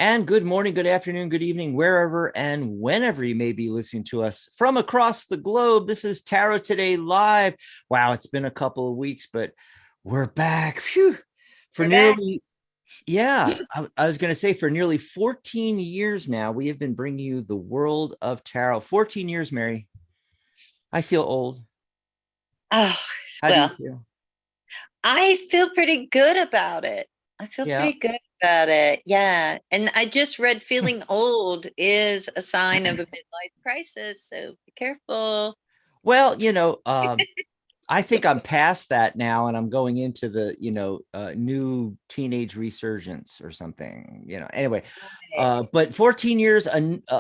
And good morning, good afternoon, good evening, wherever and whenever you may be listening to us from across the globe. This is Tarot Today Live. Wow, it's been a couple of weeks, but we're back. Phew. For We're back. nearly, yeah, I was going to say for nearly 14 years now, we have been bringing you the world of tarot. 14 years, Mary. I feel old. Oh, How do you well, feel? I feel pretty good about it. I feel Yeah. pretty good about it. Yeah. And I just read feeling old is a sign of a midlife crisis. So be careful. Well, I think I'm past that now, and I'm going into the, new teenage resurgence or something, Anyway, Right. but 14 years,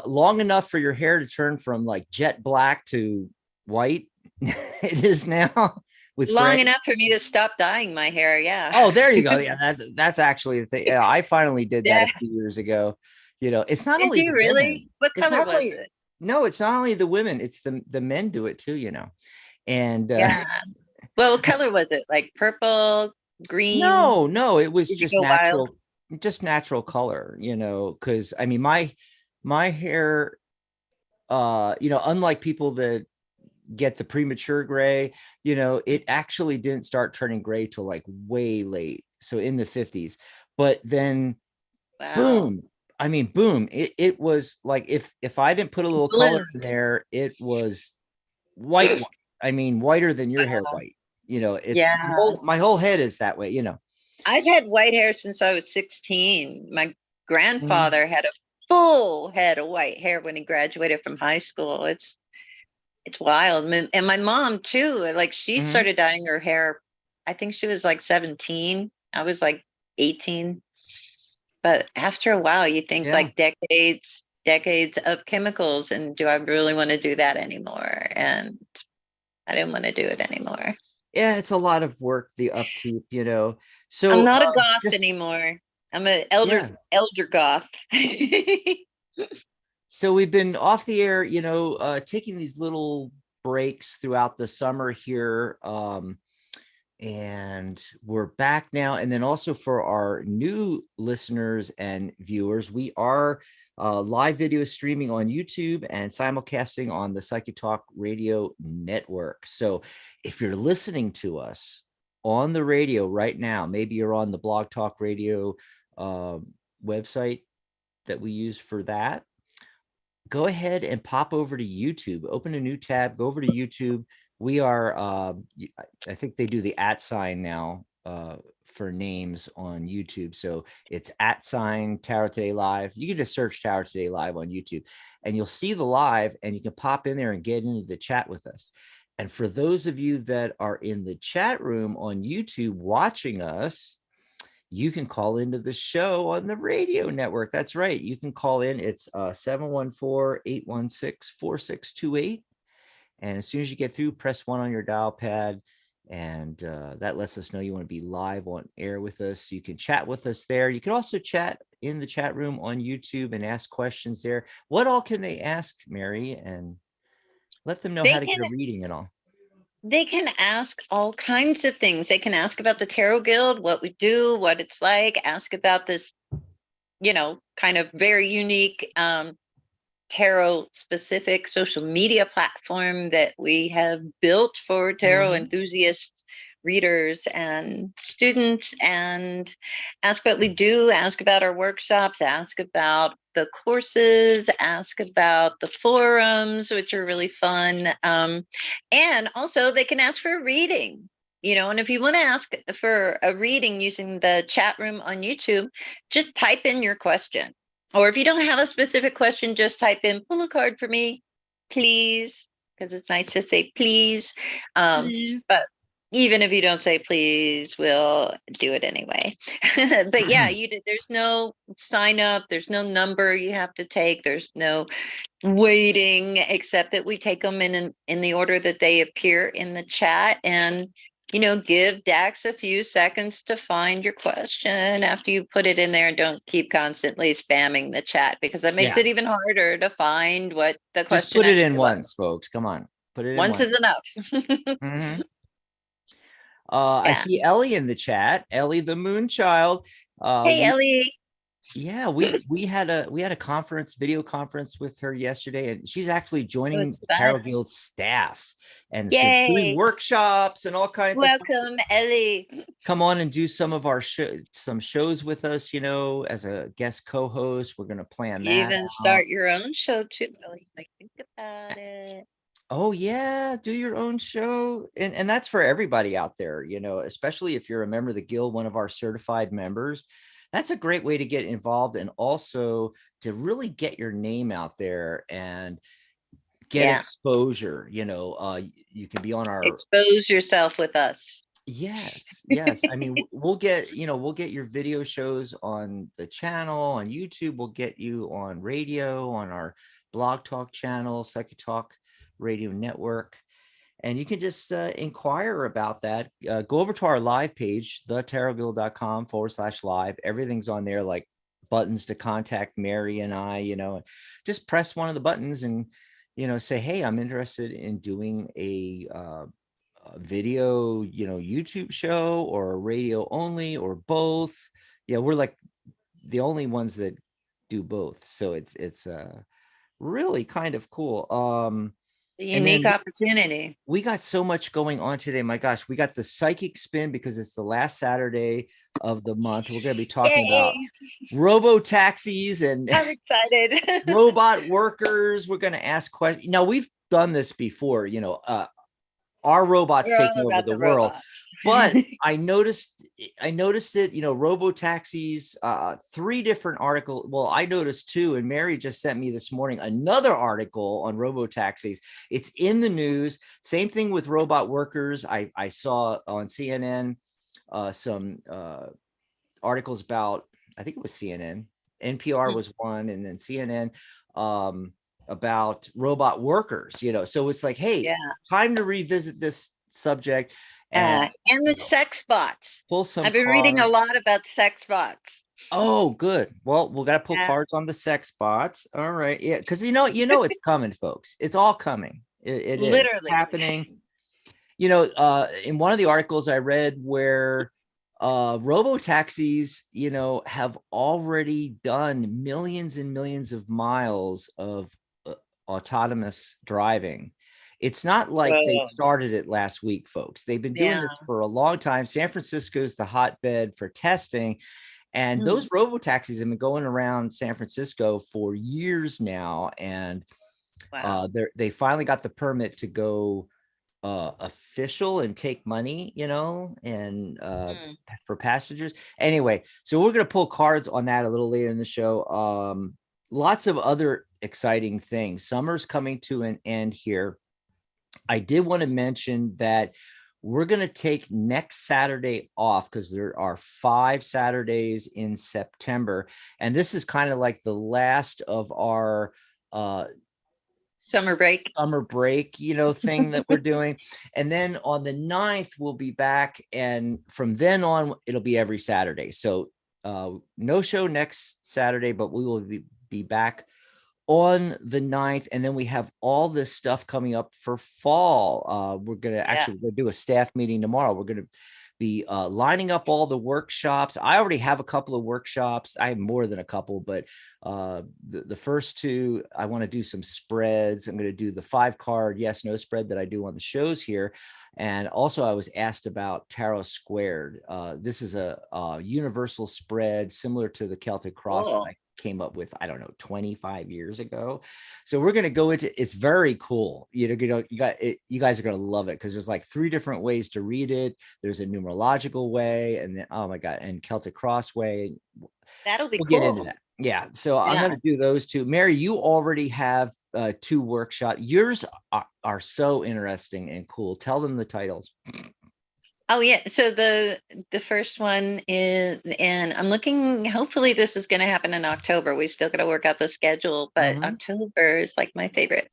long enough for your hair to turn from like jet black to white. It is now with Long gray. enough for me to stop dyeing my hair. Yeah. Oh, there you go. Yeah, that's actually the thing. Yeah, I finally did that Yeah. a few years ago. It's not Did only you the really? women. What It's color not was only it? No, it's not only the women. It's the men do it too. And Yeah. Well, what I color was it? Like purple, green? No, it was Did you go wild? just natural color, because I mean my hair, unlike people that get the premature gray, it actually didn't start turning gray till like way late. So in the 50s. But then Wow. boom. I mean, boom. It was like if I didn't put a little color Bloomed. in there, it was white. I mean, whiter than your hair Wow. white. It's Yeah. my whole head is that way. I've had white hair since I was 16. My Mhm. grandfather had a full head of white hair when he graduated from high school. It's wild. And my mom too. Like she Mhm. started dyeing her hair. I think she was like 17. I was like 18. But after a while, you think Yeah. like decades of chemicals, and do I really want to do that anymore? And I didn't want to do it anymore. Yeah, it's a lot of work, the upkeep. I'm So not a goth just anymore. I'm an elder yeah. elder goth. So we've been off the air, taking these little breaks throughout the summer here. And we're back now. And then also for our new listeners and viewers, we are live video streaming on YouTube and simulcasting on the Psychic Talk Radio Network. So if you're listening to us on the radio right now, maybe you're on the Blog Talk Radio uh, website that we use for that, go ahead and pop over to YouTube, open a new tab, go over to YouTube. We are, I think they do the at sign now for names on YouTube. So it's at sign Tarot Today Live. You can just search Tarot Today Live on YouTube and you'll see the live and you can pop in there and get into the chat with us. And for those of you that are in the chat room on YouTube watching us, you can call into the show on the radio network. That's right. You can call in. It's 714-816-4628. And as soon as you get through, press 1 on your dial pad. And that lets us know you want to be live on air with us. You can chat with us there. You can also chat in the chat room on YouTube and ask questions there. What all can they ask, Mary? And let them know They how to can get a reading and all. they can ask all kinds of things. They can ask about the Tarot Guild, what we do, what it's like, ask about this, kind of very unique tarot specific social media platform that we have built for tarot Mhm. enthusiasts, readers, and students, and ask what we do, ask about our workshops, ask about the courses, ask about the forums, which are really fun. And also, they can ask for a reading. And if you want to ask for a reading using the chat room on YouTube, just type in your question. Or if you don't have a specific question, just type in pull a card for me, please, because it's nice to say please. Please. But even if you don't say please, we'll do it anyway. But yeah, there's no sign up, there's no number you have to take, there's no waiting, except that we take them in the order that they appear in the chat, and give Dax a few seconds to find your question after you put it in there. Don't keep constantly spamming the chat, because that makes Yeah. it even harder to find what the Just question put it in actually was. once, folks. Come on. Put it in Once once. is enough. Mhm. I Yeah. see Ellie in the chat. Ellie, the moon child. Hey, We Ellie. Yeah, we had a conference, video conference with her yesterday, and she's actually So joining it's the Tarot fun. Guild staff and is doing Yay. workshops and all kinds of fun. Welcome, Ellie. Come on and do some of our some shows with us, as a guest co-host. We're going to plan You that even out. start your own show too. Oh, you might think about it. Oh yeah, do your own show. And that's for everybody out there, especially if you're a member of the guild, one of our certified members. That's a great way to get involved and also to really get your name out there and get Yeah. exposure. You can be on our. Expose yourself with us. Yes. I mean, we'll get your video shows on the channel on YouTube. We'll get you on radio on our blog talk channel, Psychic Talk Radio Network. And you can just inquire about that. Go over to our live page, thetarotguild.com/live. Everything's on there, like buttons to contact Mary and I, just press one of the buttons and, say, hey, I'm interested in doing a video, YouTube show or radio only or both. Yeah, we're like the only ones that do both. So it's really kind of cool. A And unique then opportunity. we got so much going on today. My gosh, we got the psychic spin because it's the last Saturday of the month. We're going to be talking about Yay. robo-taxis and I'm excited. robot workers. We're going to ask questions. Now, we've done this before, our robots We're taking all over about the the world. robots. But I noticed it, robo-taxis, 3 different articles. Well, I noticed 2, and Mary just sent me this morning another article on robo-taxis. It's in the news. Same thing with robot workers. I saw on CNN some articles about, I think it was CNN, NPR was one, and then CNN about robot workers, so it's like, hey, Yeah. time to revisit this subject and And the sex bots. pull some I've been reading a cards. lot about sex bots. Oh, good. Well, we got to pull Yeah. cards on the sex bots. All right. Yeah. Cause it's coming, folks. It's all coming. It is Literally. happening. In one of the articles I read where robo-taxis, have already done millions and millions of miles of autonomous driving. It's not like they Whoa. started it last week, folks. They've been doing Yeah. this for a long time. San Francisco is the hotbed for testing. And those robo-taxis have been going around San Francisco for years now. And Wow. they finally got the permit to go official and take money, and for passengers. Anyway, so we're going to pull cards on that a little later in the show. Lots of other exciting things. Summer's coming to an end here. I did want to mention that we're going to take next Saturday off because there are 5 Saturdays in September. And this is kind of like the last of our Summer break. Thing that we're doing. And then on the 9th, we'll be back. And from then on, it'll be every Saturday. So no show next Saturday, but we will be back on the 9th. And then we have all this stuff coming up for fall. We're going to actually do a staff meeting tomorrow. We're going to be lining up all the workshops. I already have a couple of workshops. I have more than a couple, but the first 2, I want to do some spreads. I'm going to do the 5-card yes, no spread that I do on the shows here. And also I was asked about Tarot Squared. This is a universal spread similar to the Celtic Cross that I came up with, I don't know, 25 years ago. So we're going to go into, it's very cool. You guys are going to love it because there's like 3 different ways to read it. There's a numerological way, and then, oh my God, and Celtic Cross way. That'll be We'll cool. get into that. Yeah. So I'm going to do those 2. Mary, you already have 2 workshops. Yours are so interesting and cool. Tell them the titles. Oh yeah, so the first one is, and I'm looking, hopefully this is going to happen in October. We still got to work out the schedule, but October is like my favorite.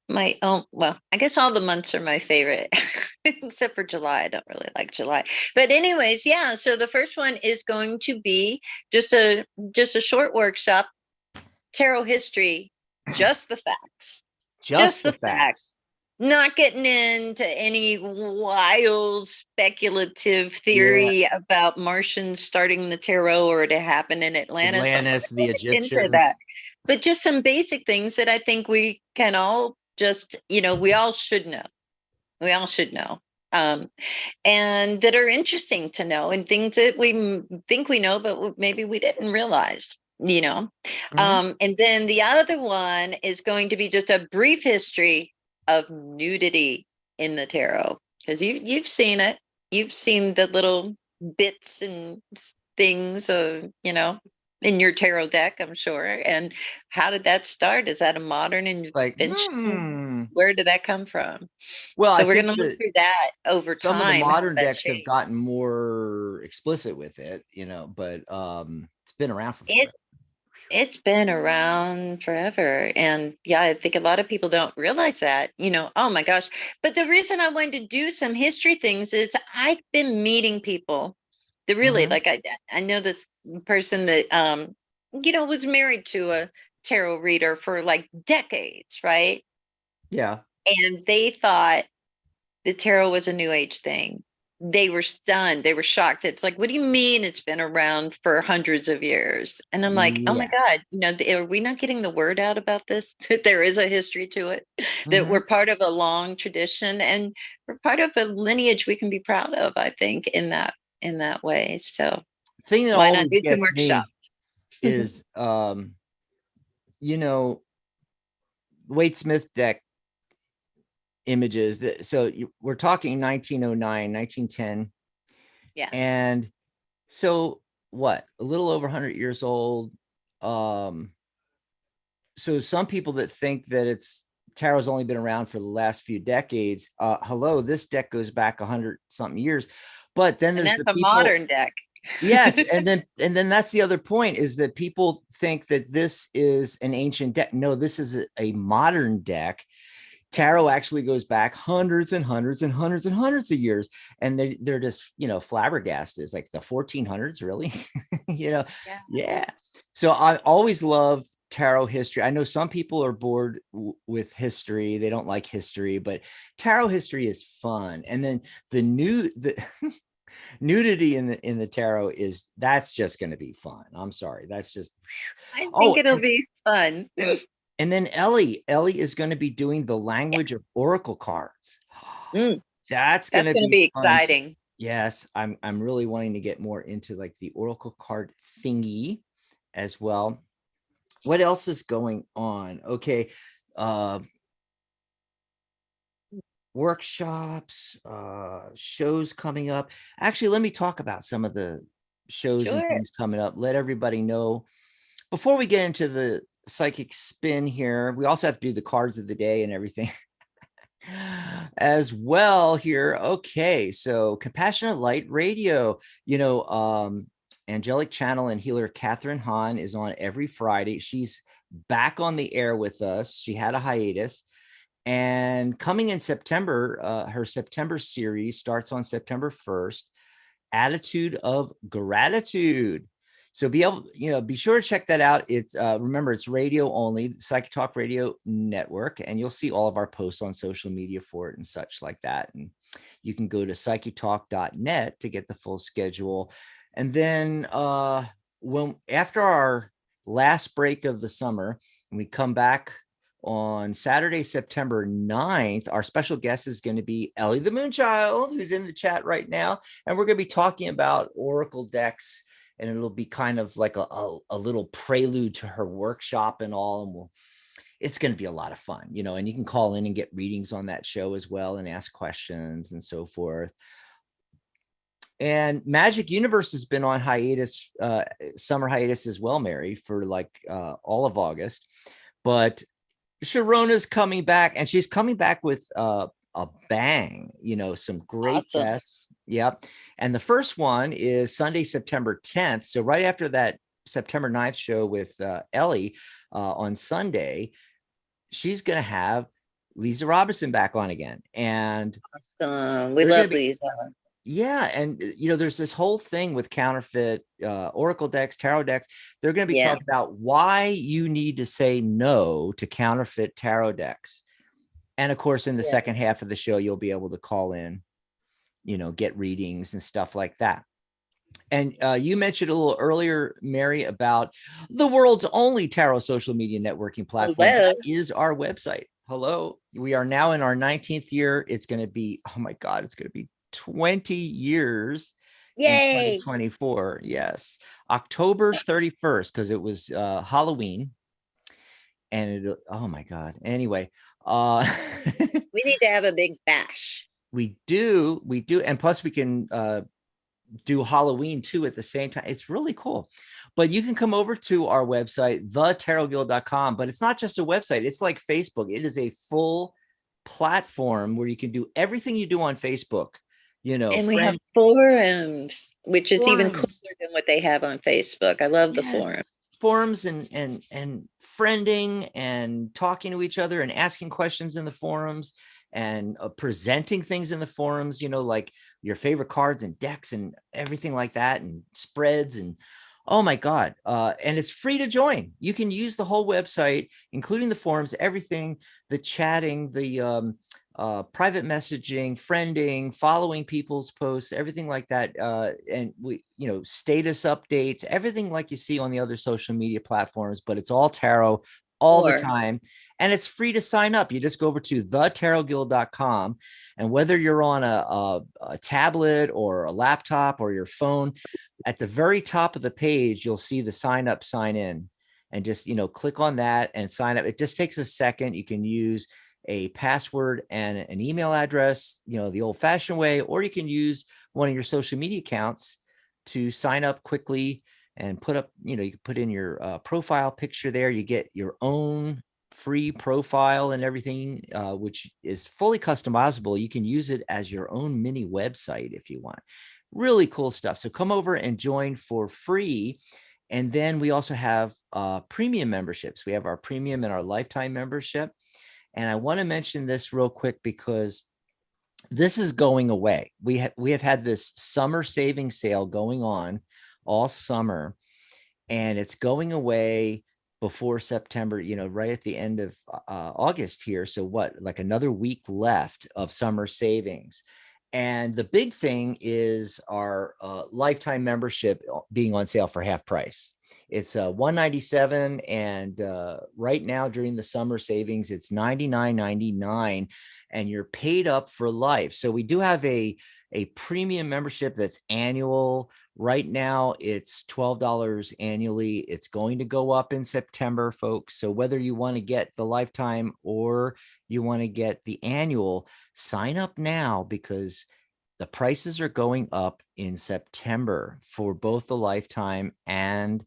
Well, I guess all the months are my favorite except for July. I don't really like July. But anyways, yeah, so the first one is going to be just a short workshop, tarot history, just the facts. Just the facts. not getting into any wild speculative Yeah, theory about Martians starting the tarot or to happen in Atlantis. I'm not Atlantis, the going to get into that, Egyptians. but just some basic things that I think we can all just, we all should know. We all should know. Um, and that are interesting to know, and things that we think we know, but maybe we didn't realize. Mhm. And then the other one is going to be just a brief history of nudity in the tarot, because you've seen it. You've seen the little bits and things, in your tarot deck, I'm sure. And how did that start? Is that a modern Like, invention? Where did that come from? well, I So we're think going to look that through that over some of the time, how modern that decks have changed. gotten more explicit with it, but it's been around for It forever. it's been around forever. And yeah, I think a lot of people don't realize that. Oh my gosh. But the reason I wanted to do some history things is I've been meeting people that really, Mhm. like, I know this person that was married to a tarot reader for like decades, right? Yeah. And they thought the tarot was a new age thing. They were stunned. They were shocked. It's like, what do you mean it's been around for hundreds of years? And I'm like, oh my Yeah. God, are we not getting the word out about this? That there is a history to it, that Mhm. we're part of a long tradition, and we're part of a lineage we can be proud of, I think, in that way. So Thing that why not always do some gets workshops? me is you know, Wade Smith deck images that we're talking 1909, 1910, Yeah. and so what, a little over 100 years old. um so some people that think that it's tarot's only been around for the last few decades, hello, this deck goes back 100 something years. But then And there's that's the a people. modern deck. Yes, and then that's the other point, is that people think that this is an ancient deck. No, this is a modern deck. Tarot actually goes back hundreds and hundreds and hundreds and hundreds of years, and they're just flabbergasted. It's like the 1400s, really. you know Yeah. yeah. So I always love tarot history. I know some people are bored with history, they don't like history, but tarot history is fun. And then the nudity in the tarot that's just going to be fun. I'm sorry, that's just. I think Oh, it'll be fun. and then Ellie is going to be doing the Yeah. language of oracle cards. Mm, That's going that's to going to be be fun too. exciting. Yes, I'm really wanting to get more into like the oracle card thingy as well. What else is going on? Okay. uh Workshops, shows coming up. Actually, let me talk about some of the shows and Sure. things coming up. Let everybody know before we get into the psychic spin here. We also have to do the cards of the day and everything as well here. Okay, so Compassionate Light Radio, angelic channel and healer Catherine Hahn is on every Friday. She's back on the air with us. She had a hiatus. And coming in September, her September series starts on September 1st, Attitude of Gratitude. So be sure to check that out. It's remember, it's radio only, Psychic Talk Radio Network, and you'll see all of our posts on social media for it and such like that. And you can go to psychitalk.net to get the full schedule. And then when after our last break of the summer, when we come back on Saturday, September 9th, our special guest is going to be Ellie the Moonchild, who's in the chat right now. And we're going to be talking about Oracle decks, and it'll be kind of like a little prelude to her workshop and all. And it's going to be a lot of fun, and you can call in and get readings on that show as well and ask questions and so forth. And Magic Universe has been on hiatus, summer hiatus as well, Mary, for like all of August. But Sharona's coming back, and she's coming back with a bang, some great Awesome. guests. Yep. And the first one is Sunday, September 10th. So right after that September 9th show with Ellie on Sunday, she's going to have Lisa Robinson back on again. And Awesome. We they're going love to be, Lisa. yeah. And, there's this whole thing with counterfeit Oracle decks, tarot decks. They're going to be Yeah. talking about why you need to say no to counterfeit tarot decks. And of course, in the Yeah. second half of the show, you'll be able to call in, get readings and stuff like that. And you mentioned a little earlier, Mary, about the world's only tarot social media networking platform. Hello. That is our website. Hello. We are now in our 19th year. It's going to be, oh my God, it's going to be 20 years in Yay. 2024. Yes. October 31st, because it was Halloween. And oh my God. Anyway, We need to have a big bash. we do. And plus we can do Halloween too at the same time. It's really cool. But you can come over to our website, thetarotguild.com. But it's not just a website, it's like Facebook. It is a full platform where you can do everything you do on Facebook. And we have forums, which is even cooler Forums. than what they have on Facebook. I love the forum. Yes. Forums and friending and talking to each other and asking questions in the forums and presenting things in the forums, like your favorite cards and decks and everything like that, and spreads, and oh my God. And it's free to join. You can use the whole website, including the forums, everything, the chatting, the private messaging, friending, following people's posts, everything like that. And we, status updates, everything like you see on the other social media platforms, but it's all tarot all the time. And it's free to sign up. You just go over to thetarotguild.com. And whether you're on a tablet or a laptop or your phone, at the very top of the page, you'll see the sign up, sign in, and just, click on that and sign up. It just takes a second. You can use a password and an email address, the old fashioned way, or you can use one of your social media accounts to sign up quickly and put up, you can put in your profile picture there. You get your own free profile and everything, which is fully customizable. You can use it as your own mini website if you want. Really cool stuff. So come over and join for free. And then we also have premium memberships. We have our premium and our lifetime membership. And I want to mention this real quick because this is going away. We have had this summer savings sale going on all summer, and it's going away before September, right at the end of August here. So like another week left of summer savings. And the big thing is our lifetime membership being on sale for half price. It's $197, and right now during the summer savings, it's $99.99, and you're paid up for life. So we do have a premium membership that's annual. Right now, it's $12 annually. It's going to go up in September, folks. So whether you want to get the lifetime or you want to get the annual, sign up now, because the prices are going up in September for both the lifetime and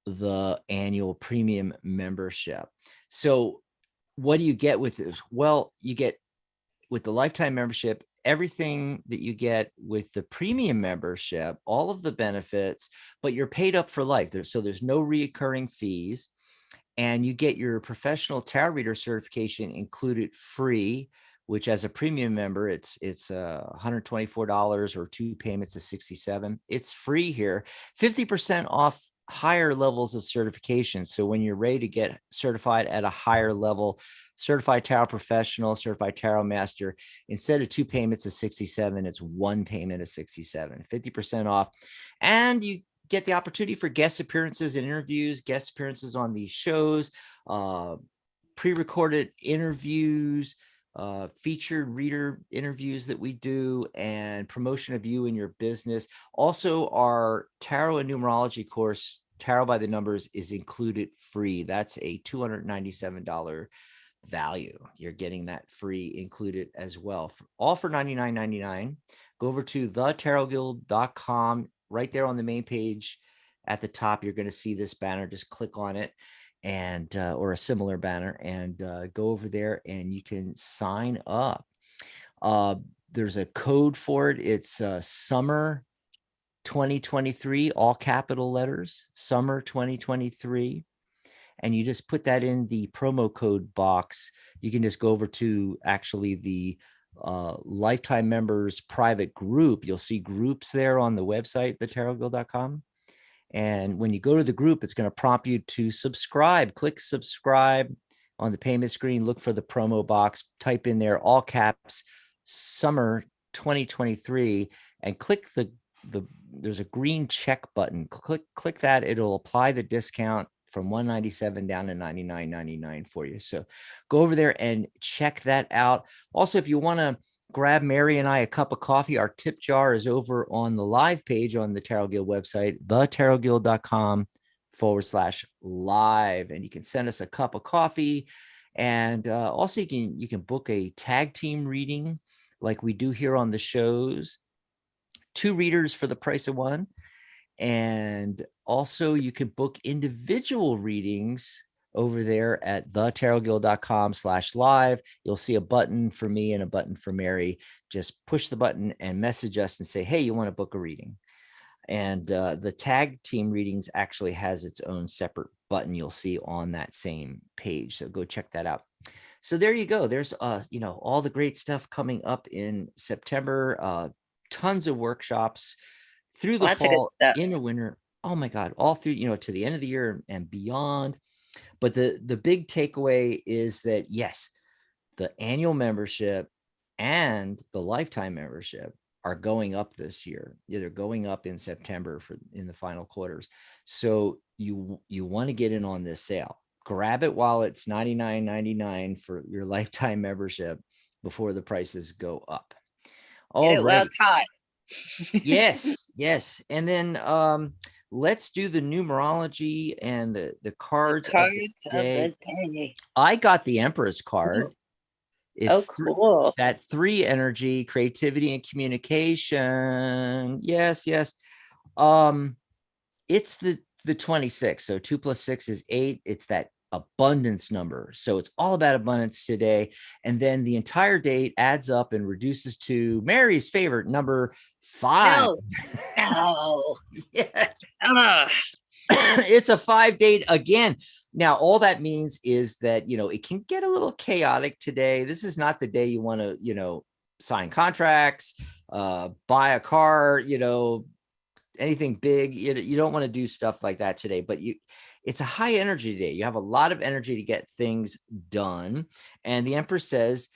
the annual premium membership. So what do you get with this? Well, you get with the lifetime membership everything that you get with the premium membership, all of the benefits, but you're paid up for life. So there's no recurring fees, and you get your professional tarot reader certification included free, which as a premium member, it's $124 or 2 payments of $67. It's free here, 50% off higher levels of certification. So when you're ready to get certified at a higher level, certified tarot professional, certified tarot master, instead of 2 payments of 67, it's 1 payment of 67, 50% off. And you get the opportunity for guest appearances and interviews, guest appearances on these shows, pre-recorded interviews, featured reader interviews that we do, and promotion of you and your business. Also, our tarot and numerology course, Tarot by the Numbers, is included free. That's a $297 value. You're getting that free included as well, all for $99.99. Go over to thetarotguild.com. Right there on the main page at the top, you're going to see this banner. Just click on it, and or a similar banner, and go over there and you can sign up. There's a code for it. It's summer 2023, all capital letters, summer 2023. And you just put that in the promo code box. You can just go over to actually the lifetime members private group. You'll see groups there on the website, thetarotguild.com. And when you go to the group, it's going to prompt you to subscribe. Click subscribe, on the payment screen, look for the promo box, type in there all caps summer 2023, and click there's a green check button. Click that. It'll apply the discount from $197 down to $99.99 for you. So go over there and check that out. Also, if you want to grab Mary and I a cup of coffee, our tip jar is over on the live page on the Tarot Guild website, thetarotguild.com/live, and you can send us a cup of coffee. And also you can book a tag team reading like we do here on the shows, 2 readers for the price of 1. And also you can book individual readings over there at thetarotguild.com/live. You'll see a button for me and a button for Mary. Just push the button and message us and say, hey, you want to book a reading? And the tag team readings actually has its own separate button you'll see on that same page. So go check that out. So there you go. There's all the great stuff coming up in September. Tons of workshops through the fall, in the winter. Oh my God, all through, to the end of the year and beyond. But the big takeaway is that, yes, the annual membership and the lifetime membership are going up this year. They're going up in September in the final quarters. So you want to get in on this sale. Grab it while it's $99.99 for your lifetime membership before the prices go up. All right. Well, hot. Yes. And then let's do the numerology and the cards, of the day. I got the Empress card. It's cool. That 3 energy, creativity and communication. Yes. It's the 26. So 2 + 6 is 8. It's that abundance number. So it's all about abundance today. And then the entire date adds up and reduces to Mary's favorite number, 5. No. Yeah. It's a 5 date again. Now, all that means is that, it can get a little chaotic today. This is not the day you want to, sign contracts, buy a car, anything big. You don't want to do stuff like that today, but it's a high energy day. You have a lot of energy to get things done. And the Empress says,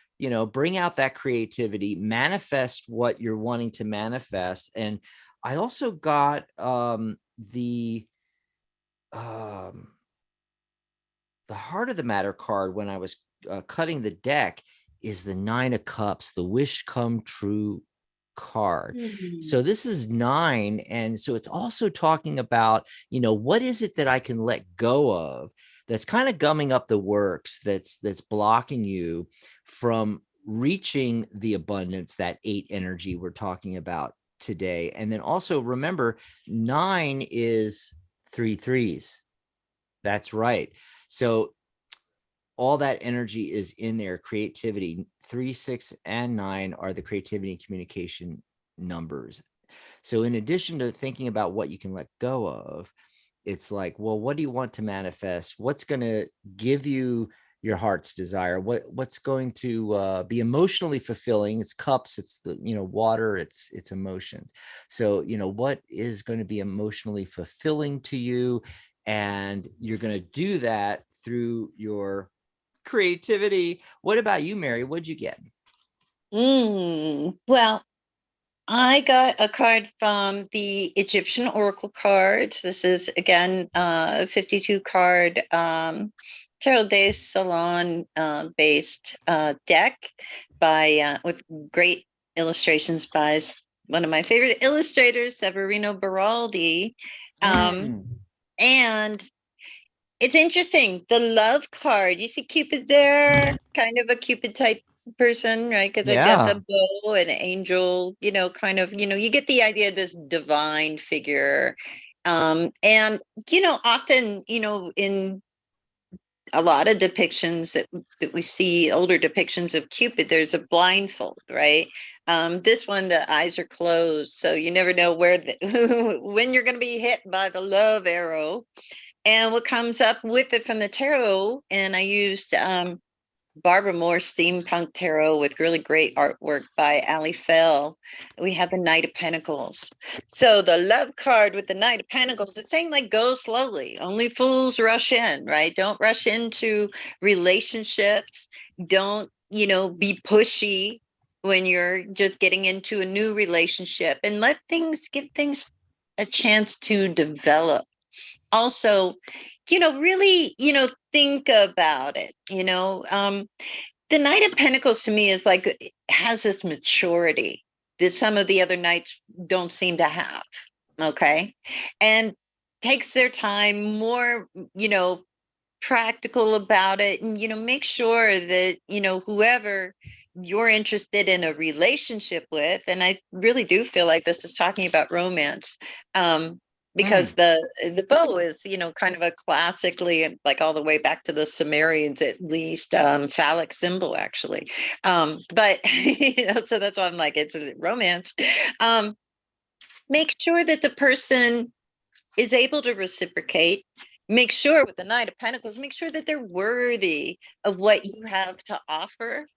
bring out that creativity, manifest what you're wanting to manifest. And I also got the Heart of the Matter card when I was cutting the deck is the 9 of Cups, the wish come true card. So this is 9. And so it's also talking about, what is it that I can let go of that's kind of gumming up the works, that's blocking you from reaching the abundance, that 8 energy we're talking about today. And then also remember, 9 is 3 3s. That's right. So all that energy is in there. Creativity, 3, 6, and 9 are the creativity and communication numbers. So in addition to thinking about what you can let go of, it's like, well, what do you want to manifest? What's going to give you your heart's desire? What's going to be emotionally fulfilling? It's cups, it's the, water, it's emotions. So, what is going to be emotionally fulfilling to you? And you're going to do that through your creativity. What about you, Mary? What'd you get? Well, I got a card from the Egyptian Oracle cards. This is, again, 52 card Tarot Day Salon based deck with great illustrations by one of my favorite illustrators, Severino Beraldi. And it's interesting, the love card, you see Cupid there, kind of a Cupid type person, right? Because I've got the bow and angel, kind of, you get the idea of this divine figure. And, often, in a lot of depictions that we see, older depictions of Cupid, there's a blindfold, right? This one, the eyes are closed, so you never know when you're going to be hit by the love arrow. And what comes up with it from the tarot, and I used Barbara Moore Steampunk Tarot with really great artwork by Ali Fell. We have the Knight of Pentacles. So the love card with the Knight of Pentacles, it's saying like go slowly. Only fools rush in, right? Don't rush into relationships. Don't, be pushy when you're just getting into a new relationship, and give things a chance to develop. Also, really, think about it. The Knight of Pentacles to me is like has this maturity that some of the other knights don't seem to have. Okay. And takes their time, more, practical about it, and make sure that whoever you're interested in a relationship with, and I really do feel like this is talking about romance, because the bow is kind of a classically, like all the way back to the Sumerians at least, phallic symbol actually, but so that's why I'm like it's a romance. Make sure that the person is able to reciprocate. Make sure with the Knight of Pentacles, make sure that they're worthy of what you have to offer,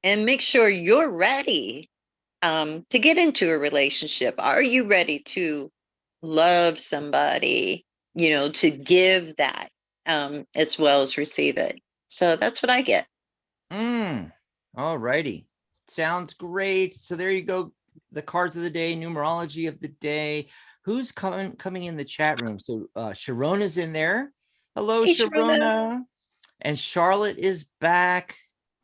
and make sure you're ready to get into a relationship. Are you ready to love somebody, to give that as well as receive it? So that's what I get. All righty. Sounds great. So there you go. The cards of the day, numerology of the day. Who's coming in the chat room? So Sharona's in there. Hello, Hey, Sharona. And Charlotte is back.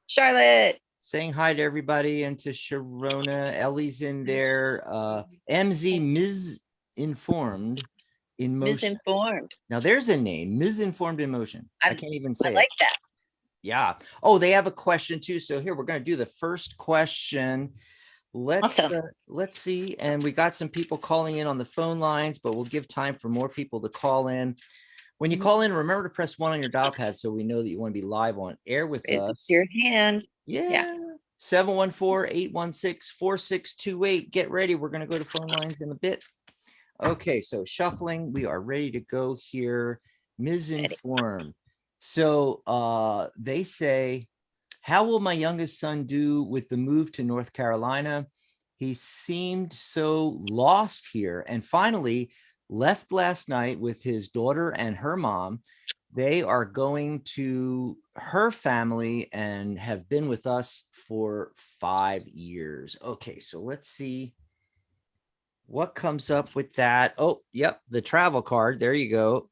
Charlotte. Saying hi to everybody and to Sharona. Ellie's in there. MZ Misinformed in Motion. Misinformed. Now there's a name, Misinformed in Motion. I can't even say it. I like that. Yeah. Oh, they have a question too. So here we're going to do the first question. Let's see. And we got some people calling in on the phone lines, but we'll give time for more people to call in. When you call in, remember to press 1 on your dial pad so we know that you want to be live on air with us. Your hand. Yeah. 714-816-4628. Get ready. We're going to go to phone lines in a bit. Okay, so shuffling. We are ready to go here. Misinformed. So they say, how will my youngest son do with the move to North Carolina? He seemed so lost here and finally left last night with his daughter and her mom. They are going to her family and have been with us for 5 years. Okay, so let's see what comes up with that. Oh, yep, the travel card. There you go.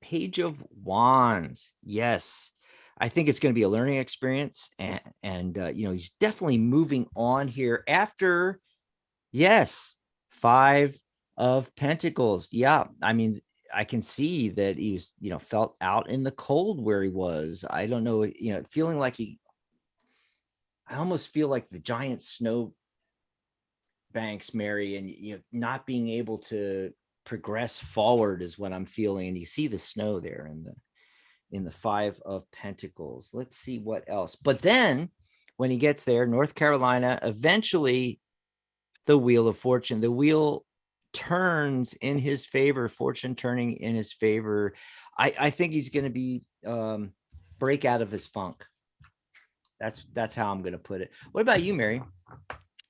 Page of Wands. Yes. I think it's going to be a learning experience, and he's definitely moving on here after, yes, 5 of Pentacles. Yeah, I mean, I can see that he was, felt out in the cold where he was. I don't know, feeling like I almost feel like the giant snow banks, Mary, and not being able to progress forward is what I'm feeling. And you see the snow there in the 5 of Pentacles. Let's see what else. But then when he gets there, North Carolina, eventually the wheel of fortune, the wheel turns in his favor, fortune turning in his favor. I think he's going to be break out of his funk. That's how I'm going to put it. What about you, Mary?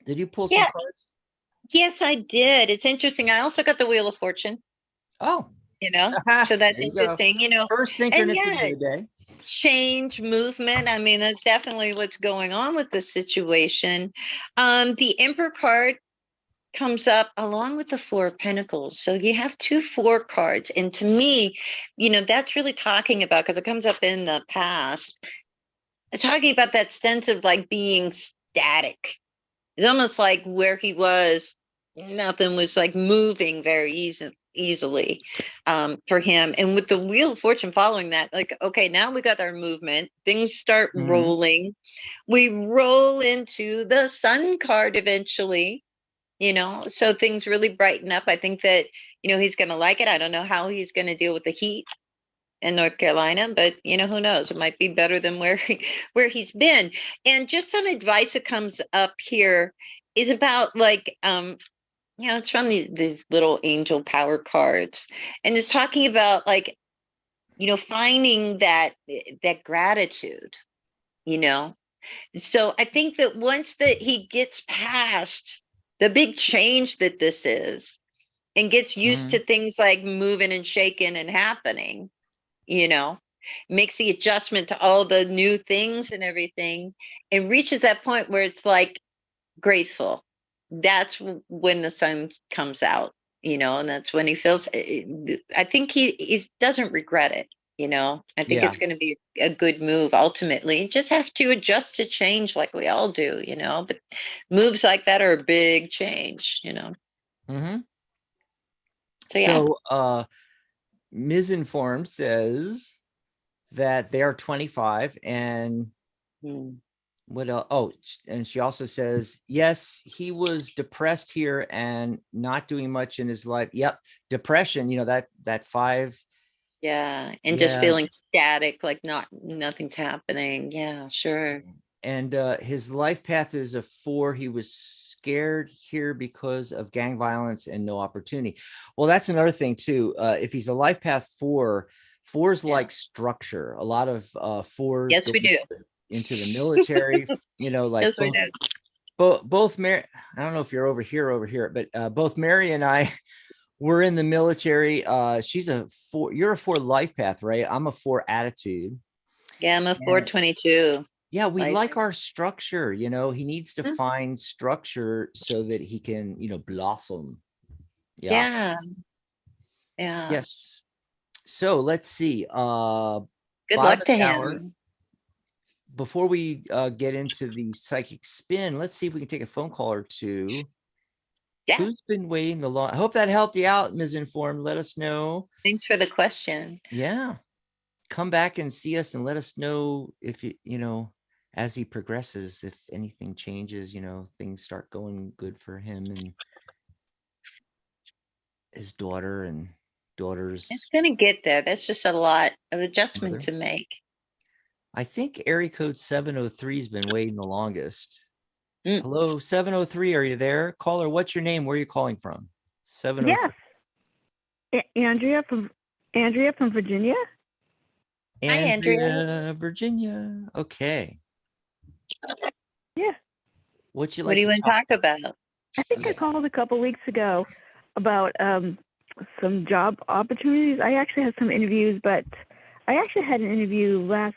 Did you pull some cards? Yes, I did. It's interesting. I also got the Wheel of Fortune. Oh, so that's interesting, First synchronicity of the day. Change, movement. I mean, that's definitely what's going on with the situation. The Emperor card comes up along with the 4 of Pentacles. So you have 2 4 cards. And to me, that's really talking about, because it comes up in the past, it's talking about that sense of like being static. It's almost like where he was, nothing was like moving very easily for him. And with the Wheel of Fortune following that, like, okay, now we got our movement, things start rolling. We roll into the Sun card eventually, so things really brighten up. I think that, he's going to like it. I don't know how he's going to deal with the heat in North Carolina, but who knows? It might be better than where he's been. And just some advice that comes up here is about like, it's from these little angel power cards, and it's talking about like finding that gratitude, So I think that once that he gets past the big change that this is and gets used to things like moving and shaking and happening, you know, makes the adjustment to all the new things and everything, and reaches that point where it's like grateful. That's when the sun comes out, and that's when he feels. I think he doesn't regret it. I think Yeah. it's going to be a good move ultimately. You just have to adjust to change like we all do, but moves like that are a big change. Mm-hmm. So yeah. So Misinformed says that they are 25 and Mm. what else? Oh, and she also says, yes, he was depressed here and not doing much in his life. Yep. Depression, that 5. Yeah, and just Yeah. feeling static, like nothing's happening. Yeah, sure. And his life path is a 4. He was scared here because of gang violence and no opportunity. Well, that's another thing too. If he's a life path 4, fours Yeah. like structure. A lot of 4s Yes, go we do. into the military, like Yes, we do. both Mary. I don't know if you're over here, but both Mary and I were in the military. She's a 4. You're a 4 life path, right? I'm a 4 attitude. Yeah, I'm a And 422. yeah, we Life. like our structure. He needs to find structure so that he can, blossom. Yeah. Yeah, yeah. Yes. So let's see. Good Bottom luck of to the hour. him. Before we get into the psychic spin, let's see if we can take a phone call or two. Yeah. Who's been waiting the long? I hope that helped you out, Misinformed. Let us know. Thanks for the question. Yeah. Come back and see us and let us know if as he progresses, if anything changes, things start going good for him and his daughter and It's daughter's gonna get there. That's just a lot of adjustment mother. to make. I think area code 703 has been waiting the longest. Mm. Hello, 703. Are you there? Caller, what's your name? Where are you calling from? 703. Yes, Andrea from Virginia. Hi, Andrea. Andrea, Virginia. Okay. Yeah, What you What like do you to want to talk talk about? I think I about? called a couple weeks ago about some job opportunities. I actually had some interviews, but I actually had an interview last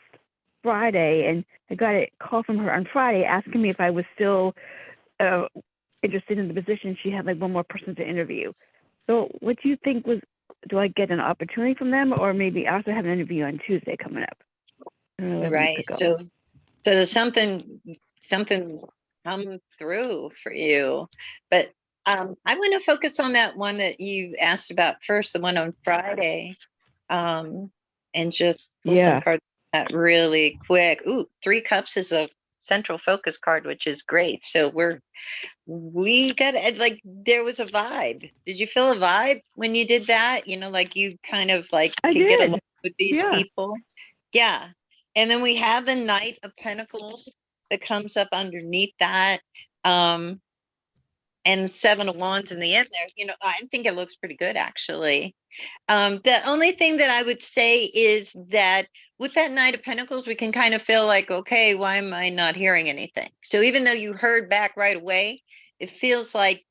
Friday, and I got a call from her on Friday asking me if I was still interested in the position. She had like one more person to interview. So, what do you think do I get an opportunity from them, or maybe I also have an interview on Tuesday coming up? A week Right. ago. So does something's come through for you, but I want to focus on that one that you asked about first, the one on Friday, and just pull some Yeah. cards out really quick. Ooh, 3 cups is a central focus card, which is great. So we got like there was a vibe. Did you feel a vibe when you did that? Like you kind of like I could get along did. with these Yeah. people. Yeah. And then we have the Knight of Pentacles that comes up underneath that. Um, and 7 of Wands in the end there. I think it looks pretty good actually. The only thing that I would say is that with that Knight of Pentacles, we can kind of feel like, okay, why am I not hearing anything? So even though you heard back right away, it feels like,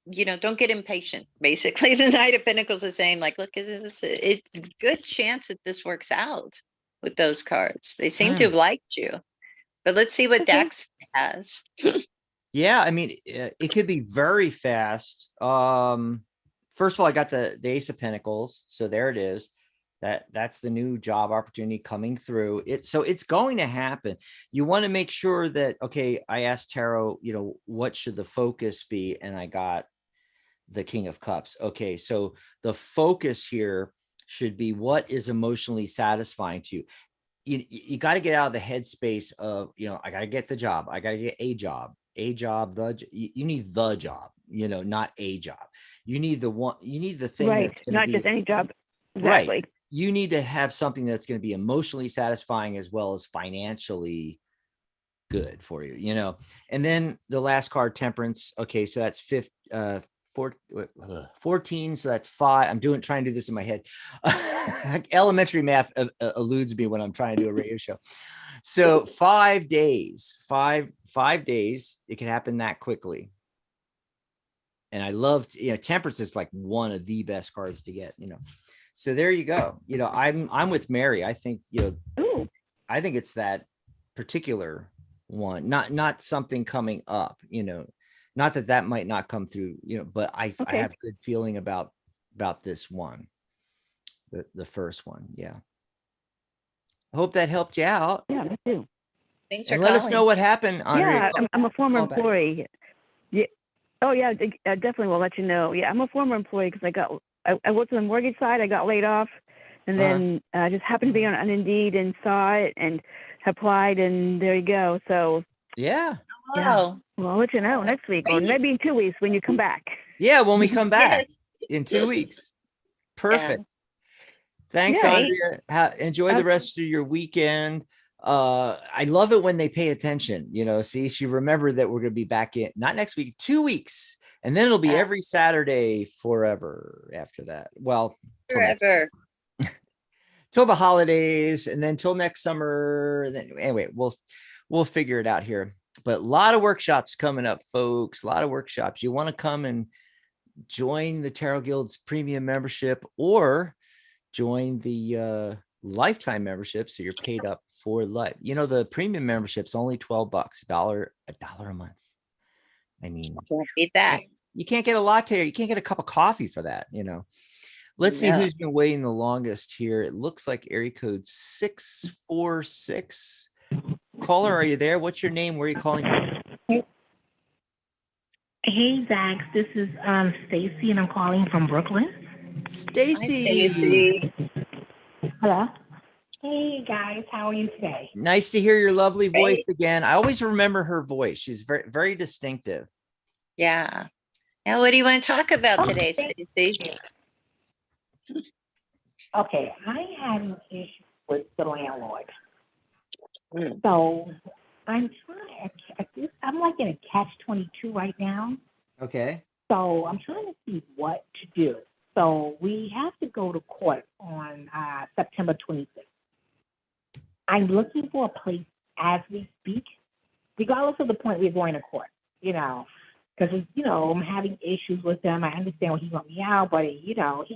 don't get impatient. Basically, the Knight of Pentacles is saying, like, look, it's a good chance that this works out with those cards. They seem to have liked you, but let's see what Okay. Dax has. Yeah, I mean, it could be very fast. First of all, I got the Ace of Pentacles, so there it is. That's the new job opportunity coming through. So it's going to happen. You want to make sure that, okay, I asked Tarot, what should the focus be, and I got the King of Cups. Okay, so the focus here should be what is emotionally satisfying to you. You got to get out of the headspace of, I got to get the job. I got to get a job, you need the job, not a job. You need the one, you need the thing Right. that's going to Not be just any job. right. Exactly. You need to have something that's going to be emotionally satisfying as well as financially good for you, and then the last card, Temperance. Okay, so that's 4 14, so that's 5. I'm trying to do this in my head. Elementary math eludes me when I'm trying to do a radio show. So 5 days, 5 days, it can happen that quickly. And I loved, temperance is like one of the best cards to get, So there you go. I'm with Mary. I think, I think it's that particular one, not something coming up, not that might not come through, but I have good feeling about this one, the first one. Yeah. I hope that helped you out. Yeah, me too. Thanks for And let us calling. know what happened, Andrea. Yeah, I'm a former employee. Yeah. Oh yeah, definitely. We'll let you know. Yeah, I'm a former employee because I worked on the mortgage side. I got laid off, and then just happened to be on Indeed and saw it and applied, and there you go. So yeah. Wow. Well, I'll let you know next week, or maybe in 2 weeks when you come back. Yeah, when we come back Yes. in 2 weeks. Perfect. Thanks, Yeah. Andrea. Enjoy the rest of your weekend. I love it when they pay attention. See, she remembered that we're going to be back in not next week, 2 weeks, and then it'll be every Saturday forever after that. Well, Forever. till the holidays, and then till next summer. Then anyway, we'll figure it out here. But a lot of workshops coming up, folks. A lot of workshops. You want to come and join the Tarot Guild's premium membership, or join the lifetime membership, so you're paid up for life. The premium membership's only $12, $1 a month. I mean, Can't beat that. You can't get a latte, or you can't get a cup of coffee for that. Let's see who's been waiting the longest here. It looks like area code 646. Caller, are you there? What's your name? Where are you calling from? Hey, Zach. This is Stacy, and I'm calling from Brooklyn. Stacy. Hello. Hey, guys. How are you today? Nice to hear your lovely voice again. I always remember her voice. She's very, very distinctive. Yeah. Now, what do you want to talk about today, Stacy? Okay, I had an issue with the landlord. So I'm I'm like in a catch-22 right now. Okay. So I'm trying to see what to do. So we have to go to court on September 26th. I'm looking for a place as we speak, regardless of the point we're going to court, because, I'm having issues with them. I understand when he want me out, but, he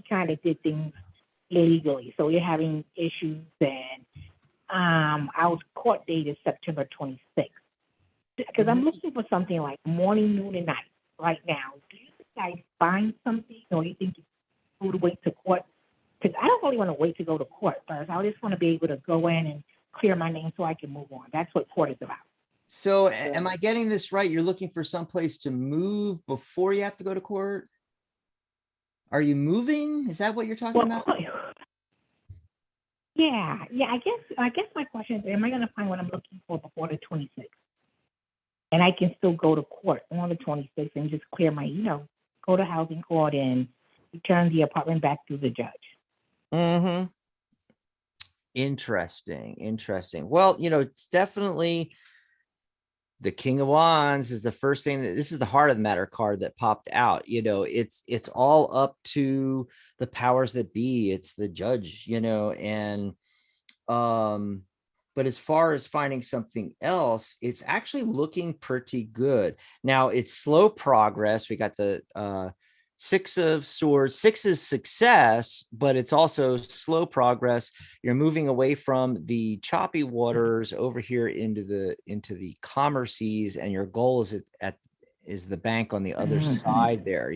kind of did things illegally. So we're having issues, and our court date is September 26th. Because I'm looking for something like morning, noon, and night right now. Do you think I find something, or do you think you would wait to court? Because I don't really want to wait to go to court first. I just want to be able to go in and clear my name so I can move on. That's what court is about. So am I getting this right? You're looking for someplace to move before you have to go to court? Are you moving? Is that what you're talking about? Yeah. I guess my question is, am I going to find what I'm looking for before the 26th? And I can still go to court on the 26th and just clear my, go to housing court and return the apartment back to the judge. Mm-hmm. Interesting. Well, it's definitely the King of Wands is the first thing this is the heart of the matter card that popped out. It's all up to the powers that be. It's the judge, and but as far as finding something else, it's actually looking pretty good. Now it's slow progress. We got the 6 of Swords. 6 is success, but it's also slow progress. You're moving away from the choppy waters over here into the calmer seas, and your goal is the bank on the other side there.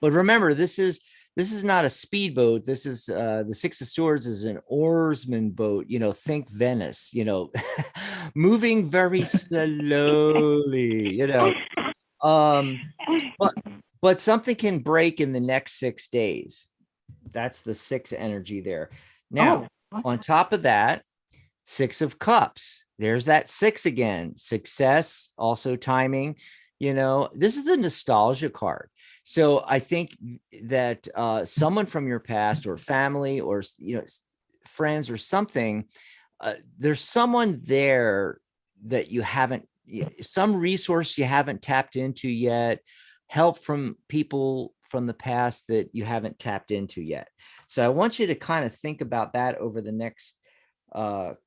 But remember, this is not a speedboat. This is the 6 of Swords is an oarsman boat. Think Venice. Moving very slowly. But something can break in the next 6 days. That's the 6 energy there. Now, on top of that, 6 of Cups. There's that 6 again. Success, also timing. This is the nostalgia card. So I think that someone from your past, or family, or friends, or something, there's someone there that you haven't, some resource you haven't tapped into yet. Help from people from the past that you haven't tapped into yet. So I want you to kind of think about that over the next